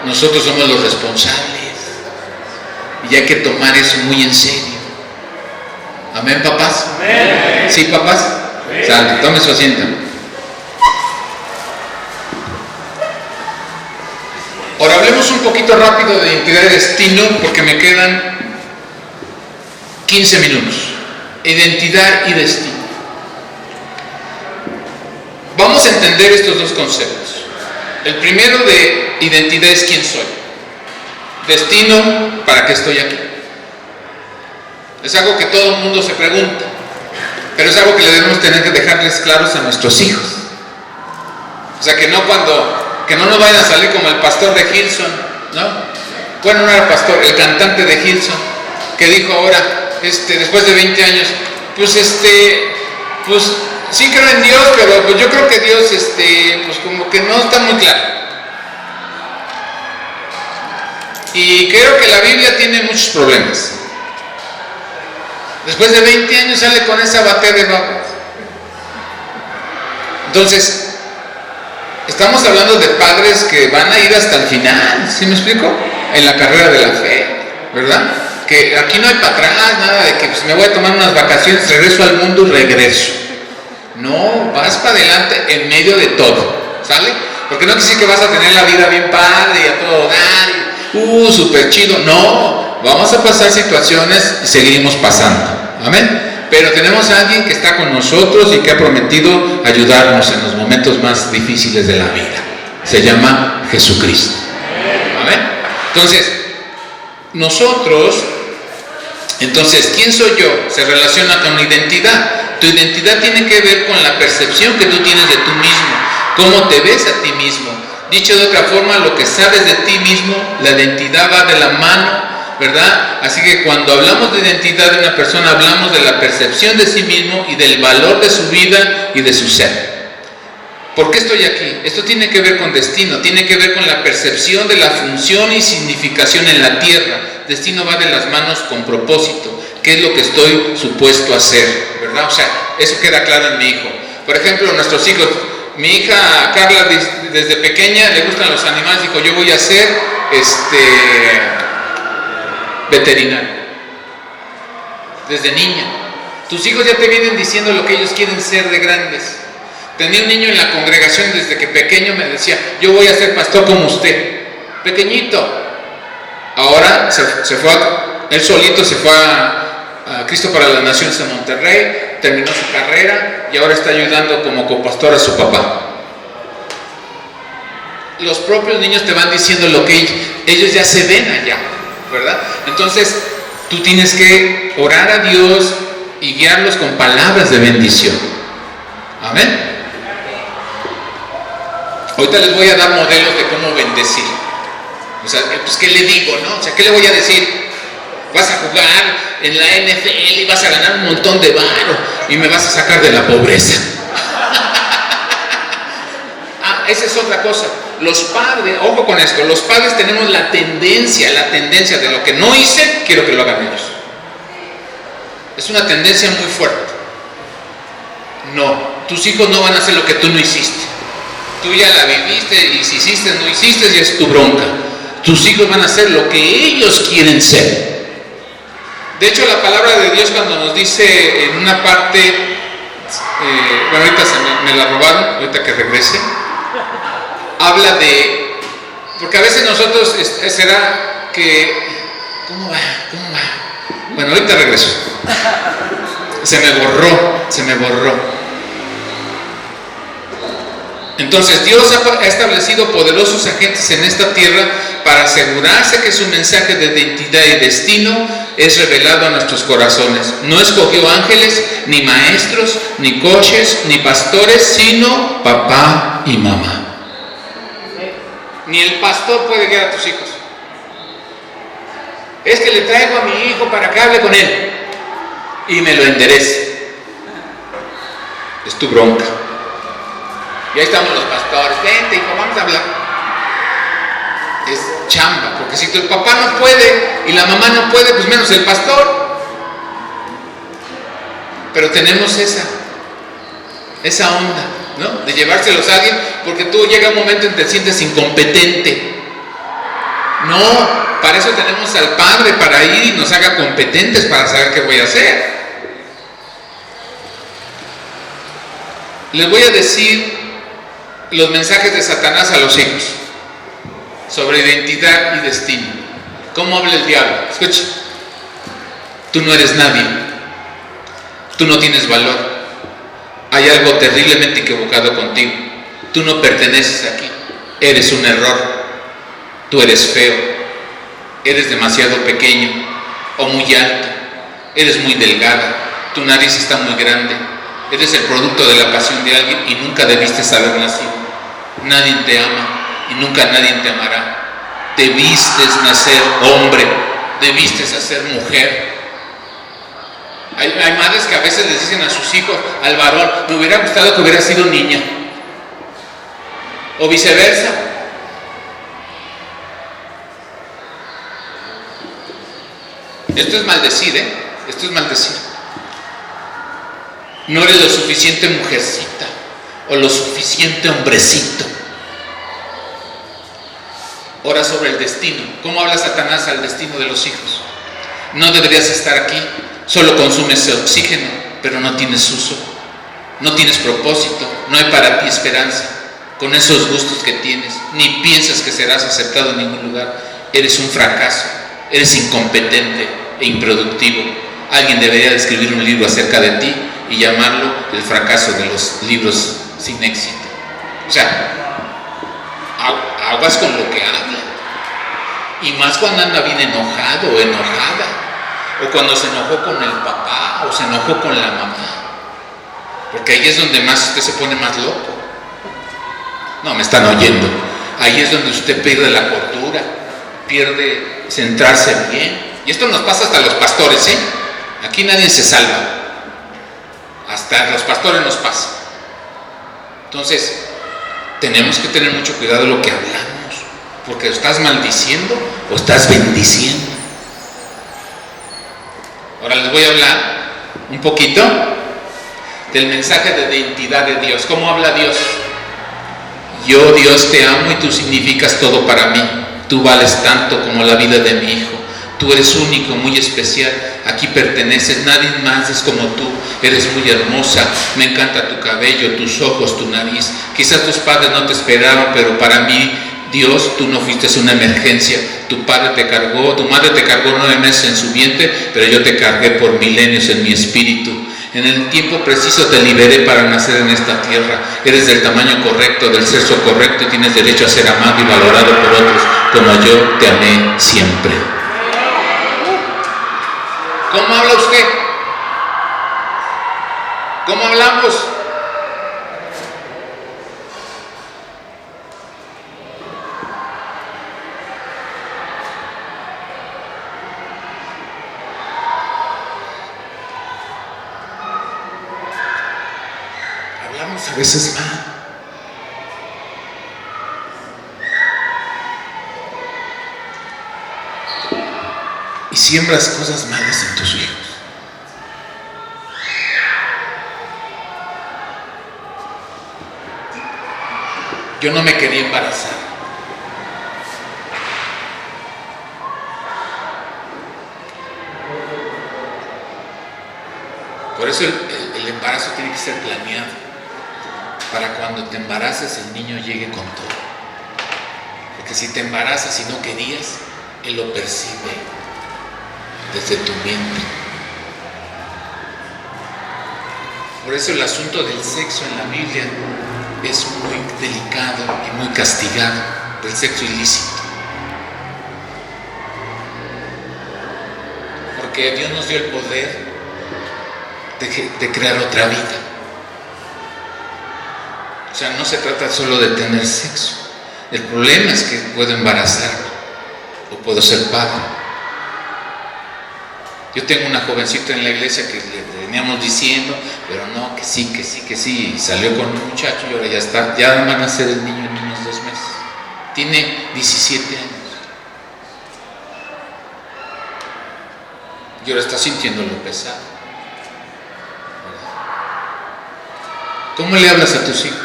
Nosotros somos los responsables y hay que tomar eso muy en serio. Amén, papás. Amén. Sí, papás. Salve, tome su asiento. Ahora hablemos un poquito rápido de identidad y destino porque me quedan 15 minutos. Identidad y destino. Vamos a entender estos dos conceptos. El primero de identidad es quién soy. Destino, ¿para qué estoy aquí? Es algo que todo el mundo se pregunta, pero es algo que le debemos tener que dejarles claros a nuestros hijos. O sea, que no nos vayan a salir como el pastor de Hillsong, ¿no? Bueno, no era pastor, el cantante de Hillsong, que dijo ahora, después de 20 años, pues sí creo en Dios, pero pues yo creo que Dios, pues como que no está muy claro. Y creo que la Biblia tiene muchos problemas. Después de 20 años sale con esa batea de babas. Entonces, estamos hablando de padres que van a ir hasta el final, ¿sí me explico? En la carrera de la fe, ¿verdad? Que aquí no hay para atrás, nada de que pues, me voy a tomar unas vacaciones, regreso al mundo y regreso. No, vas para adelante en medio de todo, ¿sale? Porque no quiere decir que vas a tener la vida bien padre y a todo dar, súper chido. No, vamos a pasar situaciones y seguimos pasando, amén. Pero tenemos a alguien que está con nosotros y que ha prometido ayudarnos en los momentos más difíciles de la vida. Se llama Jesucristo, amén. Entonces, ¿quién soy yo? Se relaciona con la identidad. Tu identidad tiene que ver con la percepción que tú tienes de tú mismo, cómo te ves a ti mismo. Dicho de otra forma, lo que sabes de ti mismo, la identidad va de la mano, ¿verdad? Así que cuando hablamos de identidad de una persona, hablamos de la percepción de sí mismo y del valor de su vida y de su ser. ¿Por qué estoy aquí? Esto tiene que ver con destino, tiene que ver con la percepción de la función y significación en la tierra. Destino va de las manos con propósito. ¿Qué es lo que estoy supuesto a hacer? ¿Verdad? O sea, eso queda claro en mi hijo. Por ejemplo, nuestros hijos, mi hija Carla desde pequeña le gustan los animales, dijo, yo voy a ser veterinario. Desde niña. Tus hijos ya te vienen diciendo lo que ellos quieren ser de grandes. Tenía un niño en la congregación desde que pequeño me decía, yo voy a ser pastor como usted. Pequeñito. Ahora él solito se fue a Cristo para las Naciones en Monterrey, terminó su carrera y ahora está ayudando como copastor a su papá. Los propios niños te van diciendo lo que ellos ya se ven allá, ¿verdad? Entonces, tú tienes que orar a Dios y guiarlos con palabras de bendición. Amén. Ahorita les voy a dar modelos de cómo bendecir. O sea, pues ¿qué le digo, no? O sea, ¿qué le voy a decir? Vas a jugar en la NFL y vas a ganar un montón de varo y me vas a sacar de la pobreza. Esa es otra cosa. Los padres, ojo con esto, los padres tenemos la tendencia de lo que no hice, quiero que lo hagan ellos. Es una tendencia muy fuerte. No, tus hijos no van a hacer lo que tú no hiciste. Tú ya la viviste y si hiciste, no hiciste, ya es tu bronca. Tus hijos van a hacer lo que ellos quieren ser. De hecho, la palabra de Dios cuando nos dice en una parte, bueno, ahorita me la robaron, ahorita que regrese, habla de, porque a veces nosotros será que, ¿cómo va? Bueno, ahorita regreso. Se me borró. Entonces Dios ha establecido poderosos agentes en esta tierra para asegurarse que su mensaje de identidad y destino es revelado a nuestros corazones. No escogió ángeles, ni maestros, ni coaches, ni pastores, sino papá y mamá. Ni el pastor puede guiar a tus hijos. Es que le traigo a mi hijo para que hable con él y me lo enderece. Es tu bronca. Y ahí estamos los pastores, vente hijo, vamos a hablar. chamba, porque si tu papá no puede y la mamá no puede, pues menos el pastor. Pero tenemos esa onda, ¿no? De llevárselos a alguien, porque tú llega un momento en que te sientes incompetente. No, para eso tenemos al Padre, para ir y nos haga competentes para saber qué voy a hacer. Les voy a decir los mensajes de Satanás a los hijos sobre identidad y destino. ¿Cómo habla el diablo? Escucha. Tú no eres nadie. Tú no tienes valor. Hay algo terriblemente equivocado contigo. Tú no perteneces aquí. Eres un error. Tú eres feo. Eres demasiado pequeño o muy alto. Eres muy delgada. Tu nariz está muy grande. Eres el producto de la pasión de alguien y nunca debiste haber nacido. Nadie te ama y nunca nadie te amará. Debiste nacer hombre. Debiste nacer mujer. Hay madres que a veces les dicen a sus hijos, al varón, me hubiera gustado que hubiera sido niña. O viceversa. Esto es maldecir, ¿eh? Esto es maldecir. No eres lo suficiente mujercita o lo suficiente hombrecito. Ahora sobre el destino. ¿Cómo habla Satanás al destino de los hijos? No deberías estar aquí. Solo consumes oxígeno, pero no tienes uso. No tienes propósito. No hay para ti esperanza. Con esos gustos que tienes, ni piensas que serás aceptado en ningún lugar. Eres un fracaso. Eres incompetente e improductivo. Alguien debería de escribir un libro acerca de ti y llamarlo el fracaso de los libros sin éxito. O sea, aguas con lo que habla. Y más cuando anda bien enojado o enojada. O cuando se enojó con el papá o se enojó con la mamá. Porque ahí es donde más usted se pone más loco. No, me están oyendo. Ahí es donde usted pierde la cordura, pierde centrarse bien. Y esto nos pasa hasta a los pastores, ¿eh? Aquí nadie se salva. Hasta a los pastores nos pasa. Entonces, tenemos que tener mucho cuidado de lo que hablamos. Porque estás maldiciendo o estás bendiciendo. Ahora les voy a hablar un poquito del mensaje de identidad de Dios. ¿Cómo habla Dios? Yo, Dios, te amo y tú significas todo para mí. Tú vales tanto como la vida de mi hijo. Tú eres único, muy especial. Aquí perteneces, nadie más es como tú. Eres muy hermosa. Me encanta tu cabello, tus ojos, tu nariz. Quizás tus padres no te esperaban, pero para mí, Dios, tú no fuiste una emergencia. Tu madre te cargó 9 meses en su vientre, pero yo te cargué por milenios en mi espíritu. En el tiempo preciso te liberé para nacer en esta tierra. Eres del tamaño correcto, del sexo correcto y tienes derecho a ser amado y valorado por otros, como yo te amé siempre. ¿Cómo habla usted? ¿Cómo hablamos? A veces mal. Y siembras cosas malas en tus hijos. Yo no me quería embarazar. Por eso el embarazo tiene que ser planeado. Para cuando te embaraces el niño llegue con todo. Porque si te embarazas y no querías, él lo percibe desde tu vientre. Por eso el asunto del sexo en la Biblia es muy delicado y muy castigado, del sexo ilícito. Porque Dios nos dio el poder de crear otra vida. O sea, no se trata solo de tener sexo. El problema es que puedo embarazarme o puedo ser padre. Yo tengo una jovencita en la iglesia que le veníamos diciendo, pero no, que sí, y salió con un muchacho y ahora ya van a nacer el niño en unos 2 meses. Tiene 17 años. y ahora está sintiendo lo pesado. ¿Cómo le hablas a tus hijos?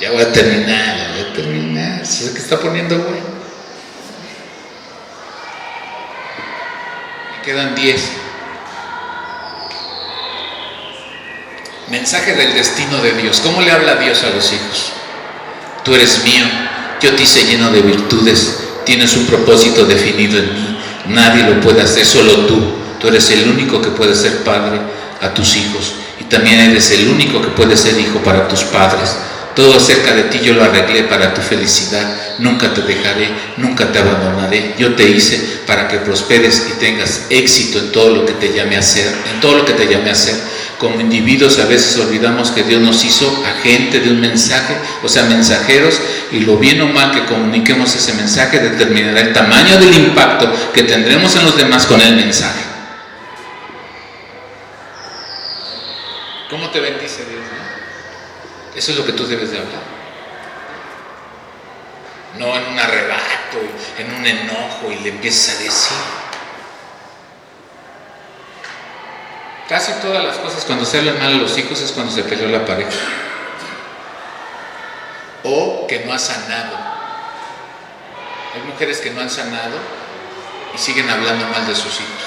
Ya voy a terminar. Se ve que está poniendo bueno. Me quedan 10. Mensaje del destino de Dios. ¿Cómo le habla Dios a los hijos? Tú eres mío, yo te hice lleno de virtudes, tienes un propósito definido en mí, nadie lo puede hacer, solo tú. Tú eres el único que puede ser padre a tus hijos y también eres el único que puede ser hijo para tus padres. Todo acerca de ti yo lo arreglé para tu felicidad. Nunca te dejaré, nunca te abandonaré. Yo te hice para que prosperes y tengas éxito en todo lo que te llame a hacer, Como individuos a veces olvidamos que Dios nos hizo agente de un mensaje, o sea, mensajeros, y lo bien o mal que comuniquemos ese mensaje determinará el tamaño del impacto que tendremos en los demás con el mensaje. ¿Cómo te bendice Dios, no? Eso es lo que tú debes de hablar. No en un arrebato, en un enojo y le empiezas a decir. Casi todas las cosas cuando se hablan mal a los hijos es cuando se peleó la pareja. O que no ha sanado. Hay mujeres que no han sanado y siguen hablando mal de sus hijos.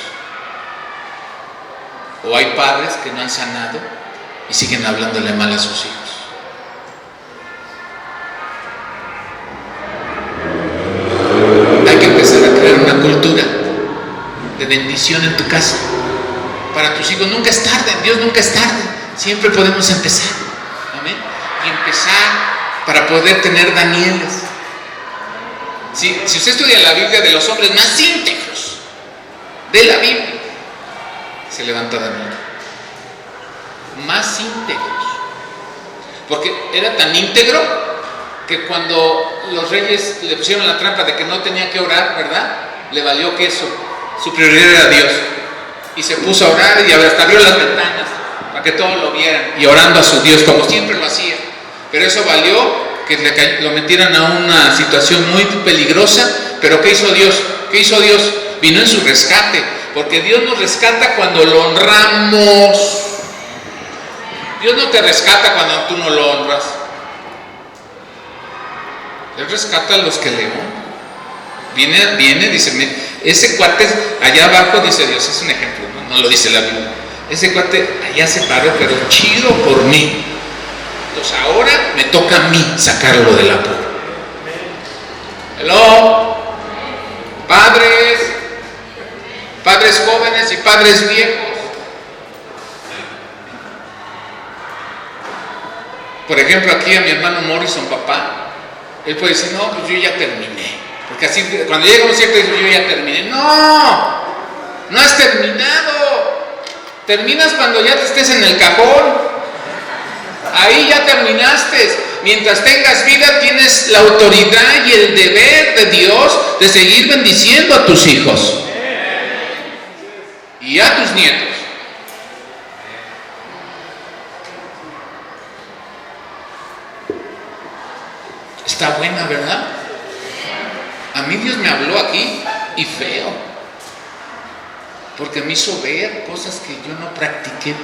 O hay padres que no han sanado y siguen hablándole mal a sus hijos. Hay que empezar a crear una cultura de bendición en tu casa. Para tus hijos nunca es tarde, Dios nunca es tarde. Siempre podemos empezar. Amén. Y empezar para poder tener Danieles. Si usted estudia la Biblia, de los hombres más íntegros de la Biblia, se levanta Daniel. Más íntegros. Porque era tan íntegro que cuando los reyes le pusieron la trampa de que no tenía que orar, ¿verdad? Le valió queso. Su prioridad era Dios. Y se puso a orar y hasta abrió las ventanas para que todos lo vieran. Y orando a su Dios, como siempre lo hacía. Pero eso valió que lo metieran a una situación muy peligrosa. Pero ¿qué hizo Dios? ¿Qué hizo Dios? Vino en su rescate. Porque Dios nos rescata cuando lo honramos. Dios no te rescata cuando tú no lo honras. Él rescata a los que le honran. Viene, dice, ese cuate allá abajo, dice Dios, es un ejemplo, no lo dice la Biblia. Ese cuate allá se paró, pero chido por mí. Entonces ahora me toca a mí sacarlo del apuro. Hello, padres jóvenes y padres viejos. Por ejemplo, aquí a mi hermano Morrison, papá, él puede decir, no, pues yo ya terminé. Porque así, cuando llega un cierto, dice, yo ya terminé. No, no has terminado. Terminas cuando ya te estés en el cajón. Ahí ya terminaste. Mientras tengas vida, tienes la autoridad y el deber de Dios de seguir bendiciendo a tus hijos y a tus nietos. Está buena, ¿verdad? A mí Dios me habló aquí y feo, porque me hizo ver cosas que yo no practiqué.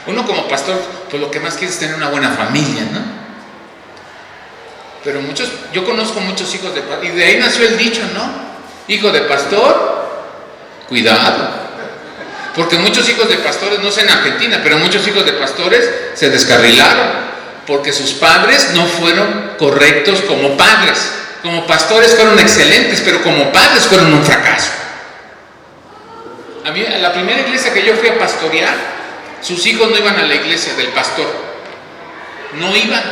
Uno como pastor, pues lo que más quiere es tener una buena familia, ¿no? Pero yo conozco muchos hijos de pastor, y de ahí nació el dicho, ¿no? Hijo de pastor, cuidado. Porque muchos hijos de pastores, no sé en Argentina, pero muchos hijos de pastores se descarrilaron. Porque sus padres no fueron correctos como padres. Como pastores fueron excelentes, pero como padres fueron un fracaso. A mí, en la primera iglesia que yo fui a pastorear, sus hijos no iban a la iglesia del pastor. No iban,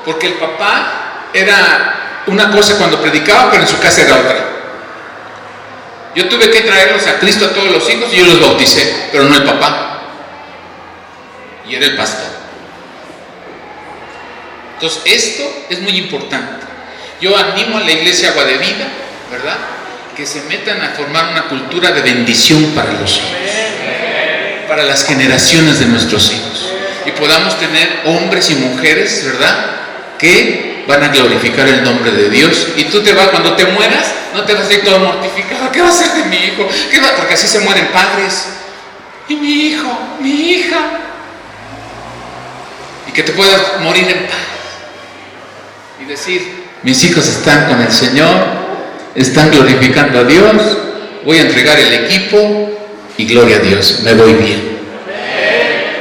porque el papá era una cosa cuando predicaba, pero en su casa era otra. Yo tuve que traerlos a Cristo a todos los hijos y yo los bauticé, pero no el papá. Y era el pastor. Entonces, esto es muy importante. Yo animo a la iglesia Agua de Vida, ¿verdad?, que se metan a formar una cultura de bendición para los hijos, para las generaciones de nuestros hijos, y podamos tener hombres y mujeres, ¿verdad?, que van a glorificar el nombre de Dios. Y tú te vas, cuando te mueras, no te vas a ir todo mortificado. ¿Qué va a hacer de mi hijo? Porque así se mueren padres. Y mi hijo, mi hija. Y que te puedas morir en paz. Y decir, mis hijos están con el Señor, están glorificando a Dios, voy a entregar el equipo y gloria a Dios, me voy bien.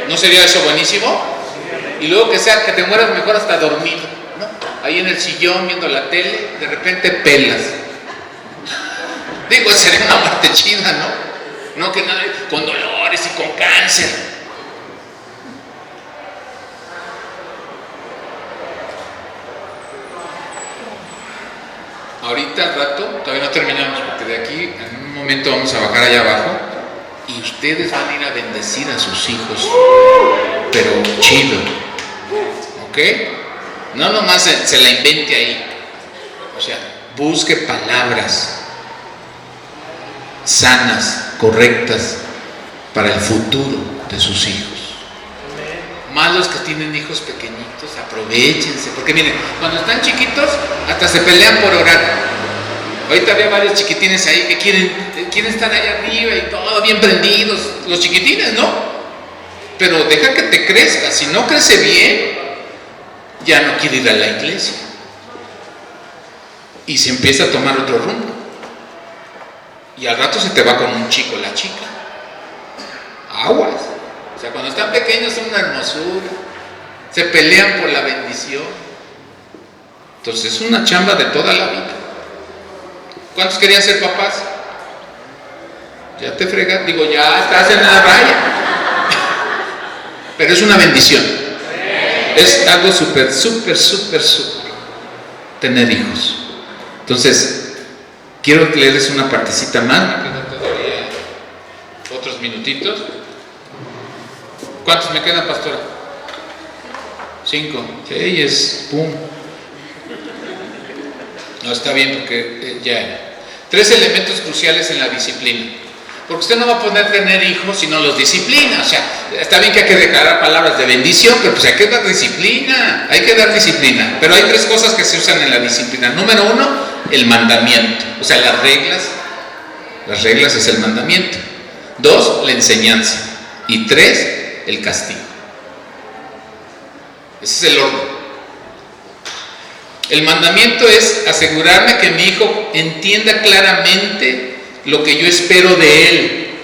¿No sería eso buenísimo? Y luego que te mueras mejor hasta dormido, ¿no? Ahí en el sillón viendo la tele, de repente pelas. Digo, sería una muerte chida, ¿no? No que nada, con dolores y con cáncer. Ahorita al rato, todavía no terminamos, porque de aquí en un momento vamos a bajar allá abajo y ustedes van a ir a bendecir a sus hijos, pero chido, ¿ok? No nomás se la invente ahí, o sea, busque palabras sanas, correctas para el futuro de sus hijos. Más los que tienen hijos pequeñitos, aprovechense, porque miren, cuando están chiquitos hasta se pelean por orar. Ahorita había varios chiquitines ahí que quieren estar ahí arriba y todo bien prendidos, los chiquitines, ¿no? Pero deja que te crezca. Si no crece bien, ya no quiere ir a la iglesia y se empieza a tomar otro rumbo, y al rato se te va con un chico, la chica. Aguas. O sea, cuando están pequeños son una hermosura, se pelean por la bendición. Entonces es una chamba de toda la vida. ¿Cuántos querían ser papás? Ya te fregas, digo, ya estás en la raya. Pero es una bendición. Es algo súper tener hijos. Entonces, quiero leerles una partecita más. Me quedan todavía otros minutitos. ¿Cuántos me quedan, pastora? 5. Sí, es pum. No, está bien porque ya. 3 elementos cruciales en la disciplina. Porque usted no va a poder tener hijos si no los disciplina. O sea, está bien que hay que declarar palabras de bendición, pero pues hay que dar disciplina. Hay que dar disciplina. Pero hay 3 cosas que se usan en la disciplina. Número 1, el mandamiento. O sea, las reglas. Las reglas es el mandamiento. 2, la enseñanza. Y 3, el castigo. Ese es el orden. El mandamiento es asegurarme que mi hijo entienda claramente lo que yo espero de él,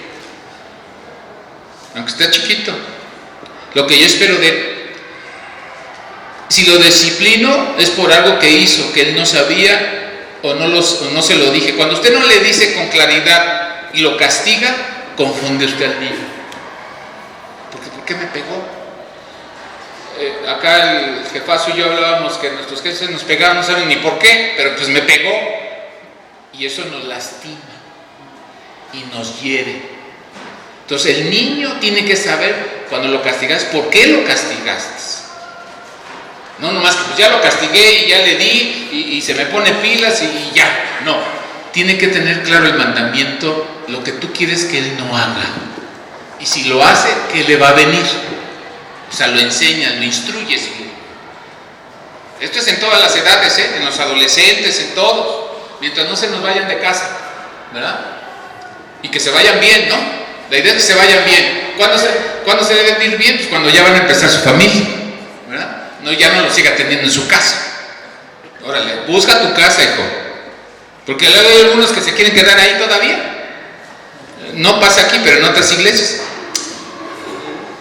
aunque esté chiquito, lo que yo espero de él. Si lo disciplino es por algo que hizo, que él no sabía o no se lo dije. Cuando usted no le dice con claridad y lo castiga, confunde usted al niño. Porque ¿por qué me pegó? Acá el jefazo y yo hablábamos que nuestros jefes nos pegaban, no saben ni por qué, pero pues me pegó, y eso nos lastima y nos hiere. Entonces el niño tiene que saber cuando lo castigas por qué lo castigaste. No nomás que pues ya lo castigué y ya le di y se me pone pilas y ya. No, tiene que tener claro el mandamiento, lo que tú quieres que él no haga, y si lo hace, ¿qué le va a venir? O sea, lo enseñas, lo instruyes. Esto es en todas las edades, en los adolescentes, en todos, mientras no se nos vayan de casa, ¿verdad? Y que se vayan bien, ¿no? La idea es que se vayan bien. ¿Cuándo se deben ir bien? Pues cuando ya van a empezar su familia, ¿verdad? No, ya no lo siga teniendo en su casa. Órale, busca tu casa, hijo. Porque luego hay algunos que se quieren quedar ahí todavía. No pasa aquí, pero en otras iglesias.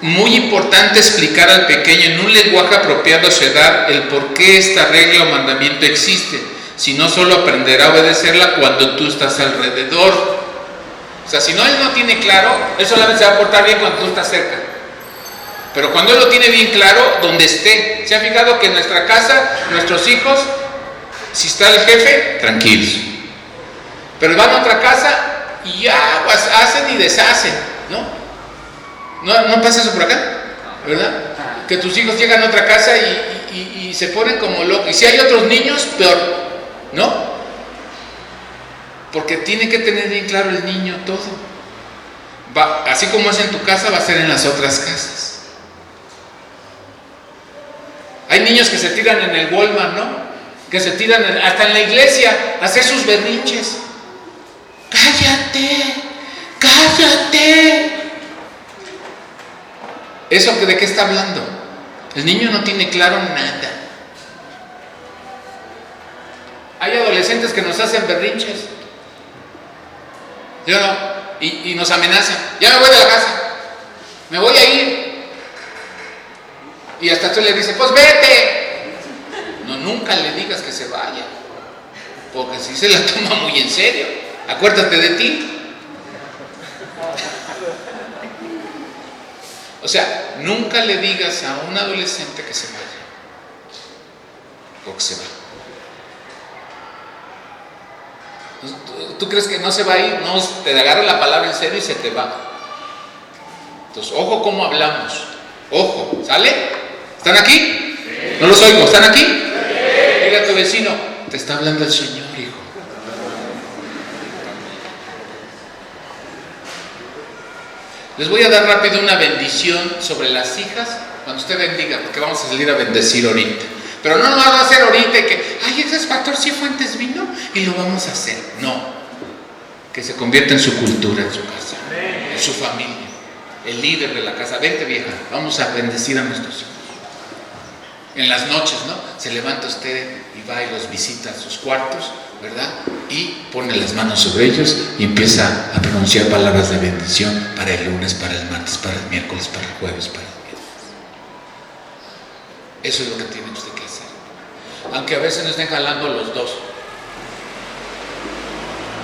Muy importante explicar al pequeño en un lenguaje apropiado a su edad el por qué esta regla o mandamiento existe. Si no, solo aprenderá a obedecerla cuando tú estás alrededor. O sea, si no, él no tiene claro, él solamente se va a portar bien cuando tú estás cerca. Pero cuando él lo tiene bien claro, donde esté. ¿Se ha fijado que en nuestra casa, nuestros hijos, si está el jefe, tranquilos? Pero van a otra casa y ya hacen y deshacen, ¿no? ¿No pasa eso por acá? ¿Verdad? Que tus hijos llegan a otra casa y se ponen como locos. Y si hay otros niños, peor, ¿no? Porque tiene que tener bien claro el niño todo. Así como es en tu casa, va a ser en las otras casas. Hay niños que se tiran en el Walmart, ¿no? que se tiran hasta en la iglesia a hacer sus berrinches. ¡Cállate! ¡Cállate! ¿Eso de qué está hablando? El niño no tiene claro nada. Hay adolescentes que nos hacen berrinches. ¿Sí o no? Y nos amenazan. Ya me voy de la casa. Me voy a ir. Y hasta tú le dices, pues vete. No, nunca le digas que se vaya. Porque si se la toma muy en serio. Acuérdate de ti. O sea, nunca le digas a un adolescente que se vaya. O que se va. ¿Tú crees que no se va a ir? No, te agarra la palabra en serio y se te va. Entonces, ojo cómo hablamos. Ojo, ¿sale? ¿Están aquí? No los oigo, ¿están aquí? Dile a tu vecino, te está hablando el Señor, hijo. Les voy a dar rápido una bendición sobre las hijas cuando usted bendiga, porque vamos a salir a bendecir ahorita. Pero no lo vamos a hacer ahorita y que, ay, ese pastor Cifuentes vino y lo vamos a hacer. No, que se convierta en su cultura, en su casa, en su familia, el líder de la casa. Vente, vieja, vamos a bendecir a nuestros hijos. En las noches, ¿no? Se levanta usted y va y los visita a sus cuartos, ¿verdad? Y pone las manos sobre ellos y empieza a pronunciar palabras de bendición para el lunes, para el martes, para el miércoles, para el jueves, para el viernes. Eso es lo que tiene usted que hacer. Aunque a veces no estén jalando los dos.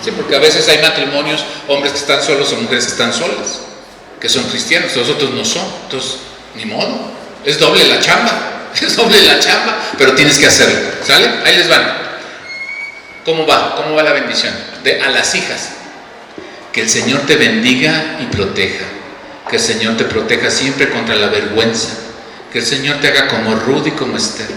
Sí, porque a veces hay matrimonios, hombres que están solos o mujeres que están solas, que son cristianos, los otros no son. Entonces, ni modo. Es doble la chamba. Es doble la chamba, pero tienes que hacerlo. ¿Sale? Ahí les van. ¿Cómo va? ¿Cómo va la bendición? A las hijas. Que el Señor te bendiga y proteja. Que el Señor te proteja siempre contra la vergüenza. Que el Señor te haga como Ruth y como Esther.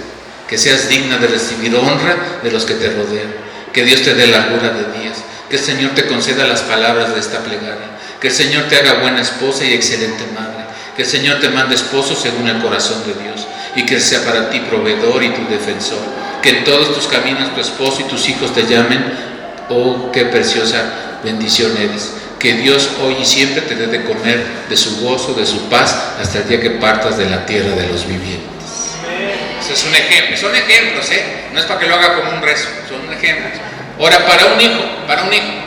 Que seas digna de recibir honra de los que te rodean. Que Dios te dé largura de días. Que el Señor te conceda las palabras de esta plegaria. Que el Señor te haga buena esposa y excelente madre. Que el Señor te mande esposo según el corazón de Dios. Y que sea para ti proveedor y tu defensor. Que en todos tus caminos tu esposo y tus hijos te llamen. Oh, qué preciosa bendición eres. Que Dios hoy y siempre te dé de comer de su gozo, de su paz, hasta el día que partas de la tierra de los vivientes. Ese es un ejemplo. Son ejemplos, ¿eh? No es para que lo haga como un rezo, son ejemplos. Ahora, para un hijo.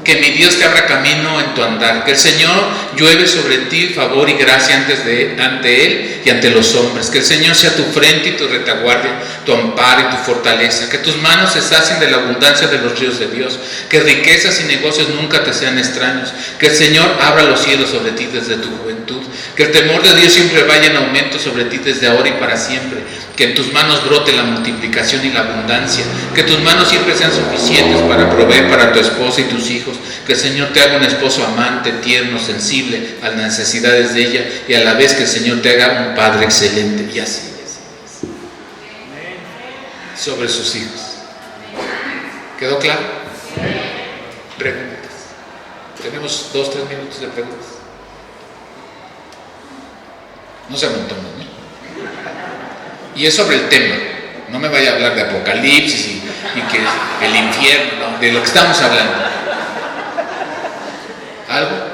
Que mi Dios te abra camino en tu andar. Que el Señor llueve sobre ti favor y gracia ante Él y ante los hombres. Que el Señor sea tu frente y tu retaguardia, tu amparo y tu fortaleza. Que tus manos se sacien de la abundancia de los ríos de Dios. Que riquezas y negocios nunca te sean extraños. Que el Señor abra los cielos sobre ti desde tu juventud. Que el temor de Dios siempre vaya en aumento sobre ti desde ahora y para siempre. Que en tus manos brote la multiplicación y la abundancia. Que tus manos siempre sean suficientes para proveer para tu esposa y tus hijos. Que el Señor te haga un esposo amante, tierno, sensible a las necesidades de ella, y a la vez que el Señor te haga un padre excelente. Y así. Sobre sus hijos. ¿Quedó claro? Preguntas. Tenemos 2-3 minutos de preguntas. No se amontonen, ¿no? Y es sobre el tema. No me vaya a hablar de Apocalipsis y que el infierno, ¿no? De lo que estamos hablando. ¿Algo?